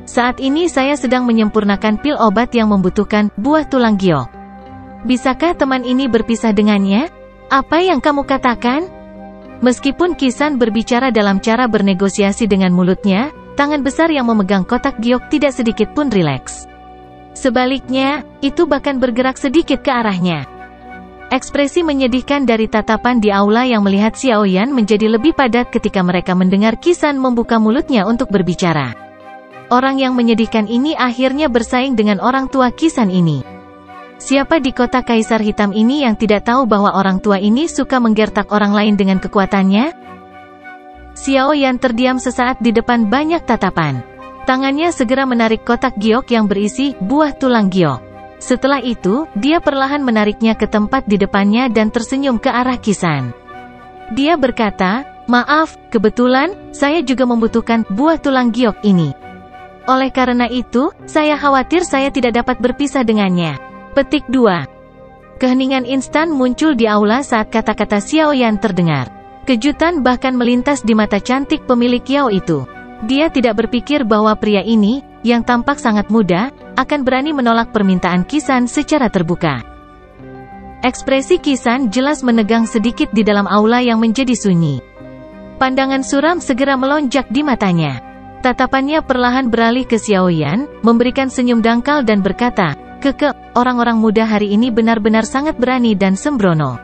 Saat ini saya sedang menyempurnakan pil obat yang membutuhkan buah tulang giok. Bisakah teman ini berpisah dengannya? Apa yang kamu katakan? Meskipun Kisan berbicara dalam cara bernegosiasi dengan mulutnya, tangan besar yang memegang kotak giok tidak sedikit pun rileks. Sebaliknya, itu bahkan bergerak sedikit ke arahnya. Ekspresi menyedihkan dari tatapan di aula yang melihat Xiaoyan menjadi lebih padat ketika mereka mendengar Kisan membuka mulutnya untuk berbicara. Orang yang menyedihkan ini akhirnya bersaing dengan orang tua Kisan ini. Siapa di kota Kaisar Hitam ini yang tidak tahu bahwa orang tua ini suka menggertak orang lain dengan kekuatannya? Xiaoyan terdiam sesaat di depan banyak tatapan. Tangannya segera menarik kotak giok yang berisi buah tulang giok. Setelah itu, dia perlahan menariknya ke tempat di depannya dan tersenyum ke arah Kisan. Dia berkata, maaf, kebetulan, saya juga membutuhkan buah tulang giok ini. Oleh karena itu, saya khawatir saya tidak dapat berpisah dengannya. Petik 2. Keheningan instan muncul di aula saat kata-kata Xiaoyan terdengar. Kejutan bahkan melintas di mata cantik pemilik Yao itu. Dia tidak berpikir bahwa pria ini, yang tampak sangat muda, akan berani menolak permintaan Kisan secara terbuka. Ekspresi Kisan jelas menegang sedikit di dalam aula yang menjadi sunyi. Pandangan suram segera melonjak di matanya. Tatapannya perlahan beralih ke Xiaoyan, memberikan senyum dangkal dan berkata, orang-orang muda hari ini benar-benar sangat berani dan sembrono.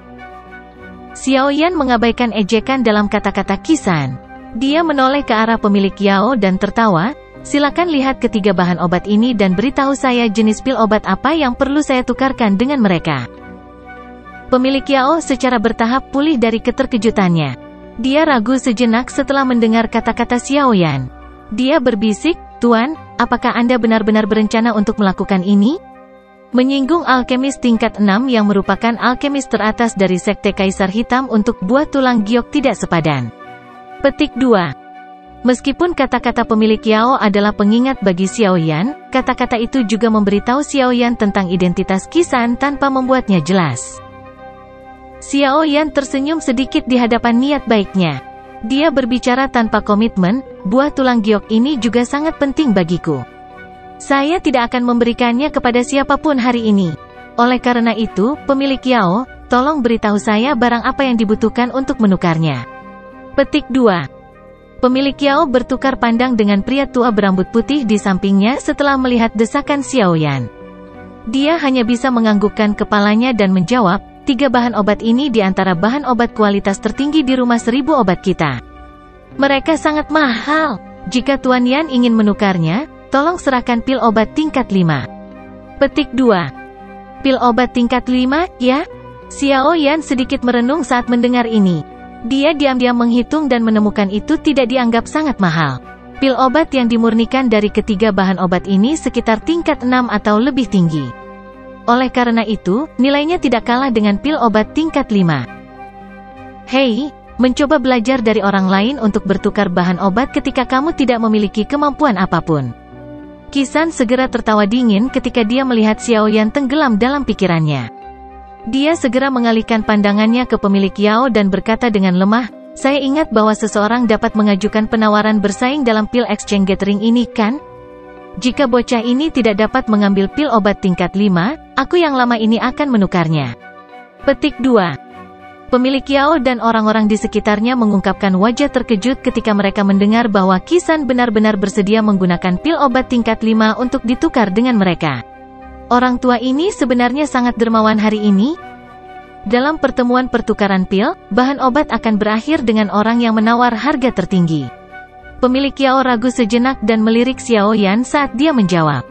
Xiaoyan mengabaikan ejekan dalam kata-kata Kisan. Dia menoleh ke arah pemilik Yao dan tertawa, silakan lihat ketiga bahan obat ini dan beritahu saya jenis pil obat apa yang perlu saya tukarkan dengan mereka. Pemilik Yao secara bertahap pulih dari keterkejutannya. Dia ragu sejenak setelah mendengar kata-kata Xiaoyan. Dia berbisik, Tuan, apakah Anda benar-benar berencana untuk melakukan ini? Menyinggung alkemis tingkat 6 yang merupakan alkemis teratas dari Sekte Kaisar Hitam untuk buah tulang giok tidak sepadan. Petik 2. Meskipun kata-kata pemilik Yao adalah pengingat bagi Xiaoyan, kata-kata itu juga memberitahu Xiaoyan tentang identitas Kisan tanpa membuatnya jelas. Xiaoyan tersenyum sedikit di hadapan niat baiknya. Dia berbicara tanpa komitmen, buah tulang giok ini juga sangat penting bagiku. Saya tidak akan memberikannya kepada siapapun hari ini. Oleh karena itu, pemilik Yao, tolong beritahu saya barang apa yang dibutuhkan untuk menukarnya. Petik 2. Pemilik Yao bertukar pandang dengan pria tua berambut putih di sampingnya setelah melihat desakan Xiaoyan. Dia hanya bisa menganggukkan kepalanya dan menjawab, 3 bahan obat ini di antara bahan obat kualitas tertinggi di rumah 1000 obat kita. Mereka sangat mahal. Jika Tuan Yan ingin menukarnya, tolong serahkan pil obat tingkat 5. Petik 2. Pil obat tingkat 5, ya? Xiaoyan sedikit merenung saat mendengar ini. Dia diam-diam menghitung dan menemukan itu tidak dianggap sangat mahal. Pil obat yang dimurnikan dari ketiga bahan obat ini sekitar tingkat 6 atau lebih tinggi. Oleh karena itu, nilainya tidak kalah dengan pil obat tingkat 5. Hei, mencoba belajar dari orang lain untuk bertukar bahan obat ketika kamu tidak memiliki kemampuan apapun. Qisan segera tertawa dingin ketika dia melihat Xiaoyan tenggelam dalam pikirannya. Dia segera mengalihkan pandangannya ke pemilik Yao dan berkata dengan lemah, saya ingat bahwa seseorang dapat mengajukan penawaran bersaing dalam pil exchange gathering ini kan? Jika bocah ini tidak dapat mengambil pil obat tingkat 5, aku yang lama ini akan menukarnya. Petik 2. Pemilik Yao dan orang-orang di sekitarnya mengungkapkan wajah terkejut ketika mereka mendengar bahwa Qisan benar-benar bersedia menggunakan pil obat tingkat 5 untuk ditukar dengan mereka. Orang tua ini sebenarnya sangat dermawan hari ini. Dalam pertemuan pertukaran pil, bahan obat akan berakhir dengan orang yang menawar harga tertinggi. Pemilik Yao ragu sejenak dan melirik Xiaoyan saat dia menjawab.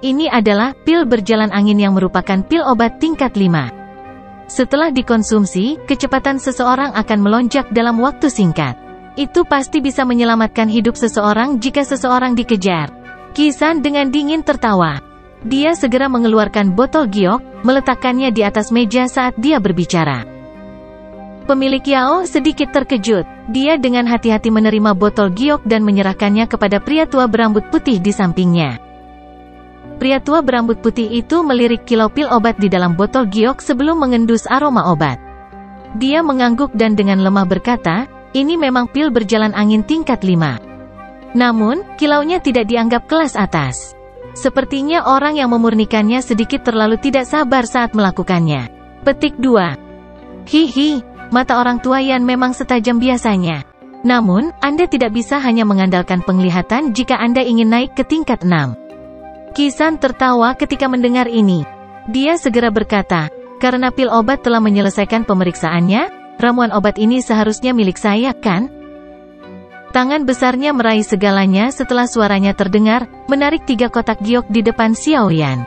Ini adalah pil berjalan angin yang merupakan pil obat tingkat 5. Setelah dikonsumsi, kecepatan seseorang akan melonjak dalam waktu singkat. Itu pasti bisa menyelamatkan hidup seseorang jika seseorang dikejar. Qisan dengan dingin tertawa. Dia segera mengeluarkan botol giok, meletakkannya di atas meja saat dia berbicara. Pemilik Yao sedikit terkejut. Dia dengan hati-hati menerima botol giok dan menyerahkannya kepada pria tua berambut putih di sampingnya. Pria tua berambut putih itu melirik kilau pil obat di dalam botol giok sebelum mengendus aroma obat. Dia mengangguk dan dengan lemah berkata, ini memang pil berjalan angin tingkat 5. Namun, kilaunya tidak dianggap kelas atas. Sepertinya orang yang memurnikannya sedikit terlalu tidak sabar saat melakukannya. Petik 2. Hihi, mata orang tua Yan memang setajam biasanya. Namun, Anda tidak bisa hanya mengandalkan penglihatan jika Anda ingin naik ke tingkat 6. Qisan tertawa ketika mendengar ini. Dia segera berkata, karena pil obat telah menyelesaikan pemeriksaannya, ramuan obat ini seharusnya milik saya, kan? Tangan besarnya meraih segalanya setelah suaranya terdengar, menarik 3 kotak giok di depan Xiaoyan.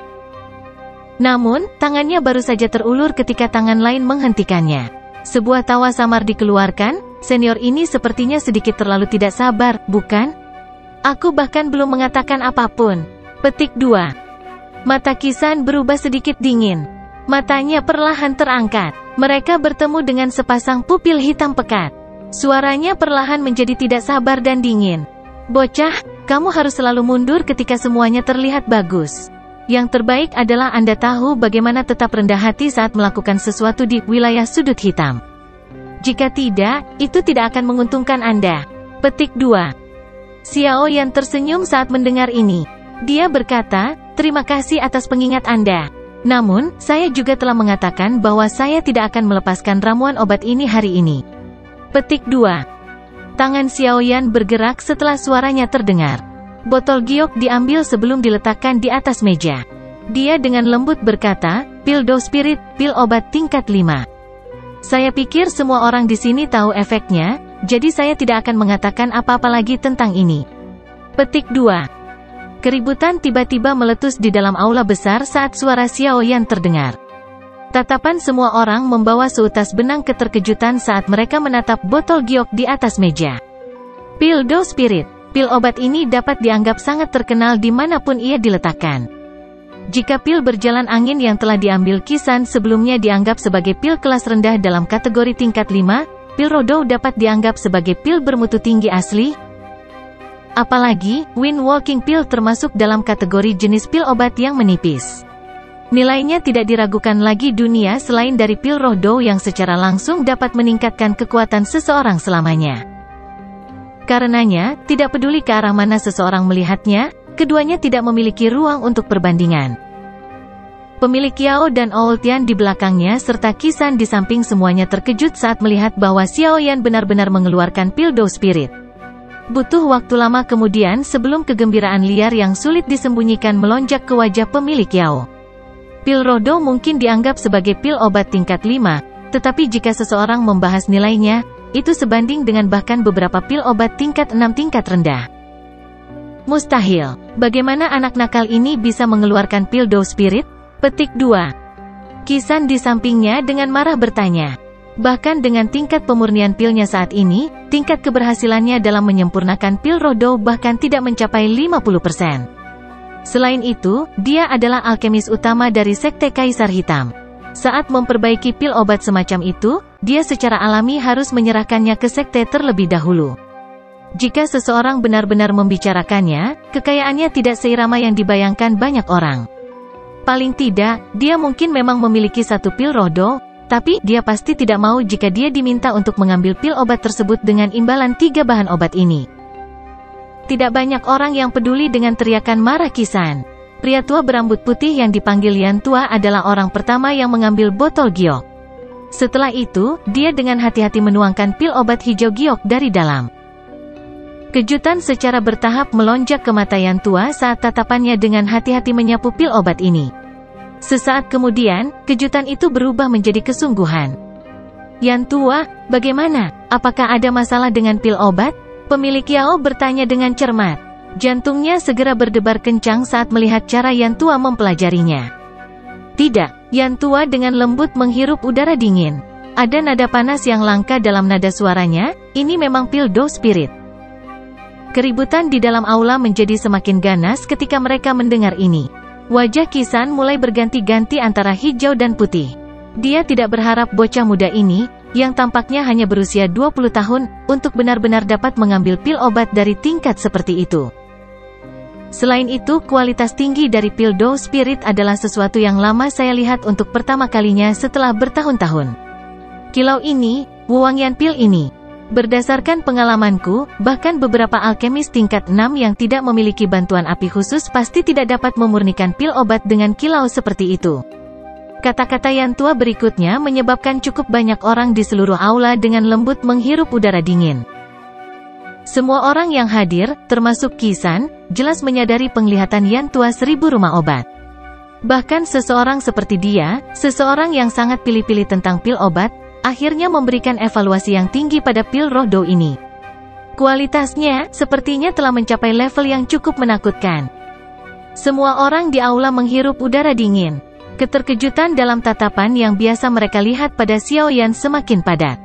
Namun, tangannya baru saja terulur ketika tangan lain menghentikannya. Sebuah tawa samar dikeluarkan, senior ini sepertinya sedikit terlalu tidak sabar, bukan? Aku bahkan belum mengatakan apapun. Petik 2. Mata Qisan berubah sedikit dingin. Matanya perlahan terangkat. Mereka bertemu dengan sepasang pupil hitam pekat. Suaranya perlahan menjadi tidak sabar dan dingin. Bocah, kamu harus selalu mundur ketika semuanya terlihat bagus. Yang terbaik adalah Anda tahu bagaimana tetap rendah hati saat melakukan sesuatu di wilayah sudut hitam. Jika tidak, itu tidak akan menguntungkan Anda. Petik 2. Xiaoyan tersenyum saat mendengar ini. Dia berkata, terima kasih atas pengingat Anda. Namun, saya juga telah mengatakan bahwa saya tidak akan melepaskan ramuan obat ini hari ini. Petik 2. Tangan Xiaoyan bergerak setelah suaranya terdengar. Botol giok diambil sebelum diletakkan di atas meja. Dia dengan lembut berkata, pil Dou Spirit, pil obat tingkat 5. Saya pikir semua orang di sini tahu efeknya, jadi saya tidak akan mengatakan apa-apa lagi tentang ini. Petik 2. Keributan tiba-tiba meletus di dalam aula besar saat suara Xiaoyan terdengar. Tatapan semua orang membawa seutas benang keterkejutan saat mereka menatap botol giok di atas meja. Pil Dou Spirit. Pil obat ini dapat dianggap sangat terkenal dimanapun ia diletakkan. Jika pil berjalan angin yang telah diambil Qisan sebelumnya dianggap sebagai pil kelas rendah dalam kategori tingkat 5, pil Rodou dapat dianggap sebagai pil bermutu tinggi asli. Apalagi, Wind Walking Pill termasuk dalam kategori jenis pil obat yang menipis. Nilainya tidak diragukan lagi dunia selain dari pil roh Dou yang secara langsung dapat meningkatkan kekuatan seseorang selamanya. Karenanya, tidak peduli ke arah mana seseorang melihatnya, keduanya tidak memiliki ruang untuk perbandingan. Pemilik Yao dan Oultian di belakangnya serta Qisan di samping semuanya terkejut saat melihat bahwa Xiaoyan benar-benar mengeluarkan pil Dou Spirit. Butuh waktu lama kemudian sebelum kegembiraan liar yang sulit disembunyikan melonjak ke wajah pemilik Yao. Pil Rodo mungkin dianggap sebagai pil obat tingkat 5, tetapi jika seseorang membahas nilainya, itu sebanding dengan bahkan beberapa pil obat tingkat 6 tingkat rendah. Mustahil. Bagaimana anak nakal ini bisa mengeluarkan pil Dou Spirit? Petik 2. Kisan di sampingnya dengan marah bertanya. Bahkan dengan tingkat pemurnian pilnya saat ini, tingkat keberhasilannya dalam menyempurnakan pil Rodo bahkan tidak mencapai 50%. Selain itu, dia adalah alkemis utama dari Sekte Kaisar Hitam. Saat memperbaiki pil obat semacam itu, dia secara alami harus menyerahkannya ke sekte terlebih dahulu. Jika seseorang benar-benar membicarakannya, kekayaannya tidak seirama yang dibayangkan banyak orang. Paling tidak, dia mungkin memang memiliki satu pil Rodo, tapi dia pasti tidak mau jika dia diminta untuk mengambil pil obat tersebut dengan imbalan 3 bahan obat ini. Tidak banyak orang yang peduli dengan teriakan marah Kisan. Pria tua berambut putih yang dipanggil Yan Tua adalah orang pertama yang mengambil botol giok. Setelah itu, dia dengan hati-hati menuangkan pil obat hijau giok dari dalam. Kejutan secara bertahap melonjak ke mata Yan Tua saat tatapannya dengan hati-hati menyapu pil obat ini. Sesaat kemudian, kejutan itu berubah menjadi kesungguhan. Yan Tua, bagaimana? Apakah ada masalah dengan pil obat? Pemilik Yao bertanya dengan cermat. Jantungnya segera berdebar kencang saat melihat cara Yan Tua mempelajarinya. Tidak, Yan Tua dengan lembut menghirup udara dingin. Ada nada panas yang langka dalam nada suaranya, ini memang pil Dou Spirit. Keributan di dalam aula menjadi semakin ganas ketika mereka mendengar ini. Wajah Kisan mulai berganti-ganti antara hijau dan putih. Dia tidak berharap bocah muda ini, yang tampaknya hanya berusia 20 tahun, untuk benar-benar dapat mengambil pil obat dari tingkat seperti itu. Selain itu, kualitas tinggi dari pil Dou Spirit adalah sesuatu yang lama saya lihat untuk pertama kalinya setelah bertahun-tahun. Kilau ini, wewangian pil ini. Berdasarkan pengalamanku, bahkan beberapa alkemis tingkat 6 yang tidak memiliki bantuan api khusus pasti tidak dapat memurnikan pil obat dengan kilau seperti itu. Kata-kata Yan Tua berikutnya menyebabkan cukup banyak orang di seluruh aula dengan lembut menghirup udara dingin. Semua orang yang hadir, termasuk Kisan, jelas menyadari penglihatan Yan Tua 1000 rumah obat. Bahkan seseorang seperti dia, seseorang yang sangat pilih-pilih tentang pil obat, akhirnya memberikan evaluasi yang tinggi pada pil Rodo ini. Kualitasnya, sepertinya telah mencapai level yang cukup menakutkan. Semua orang di aula menghirup udara dingin. Keterkejutan dalam tatapan yang biasa mereka lihat pada Xiao Yan semakin padat.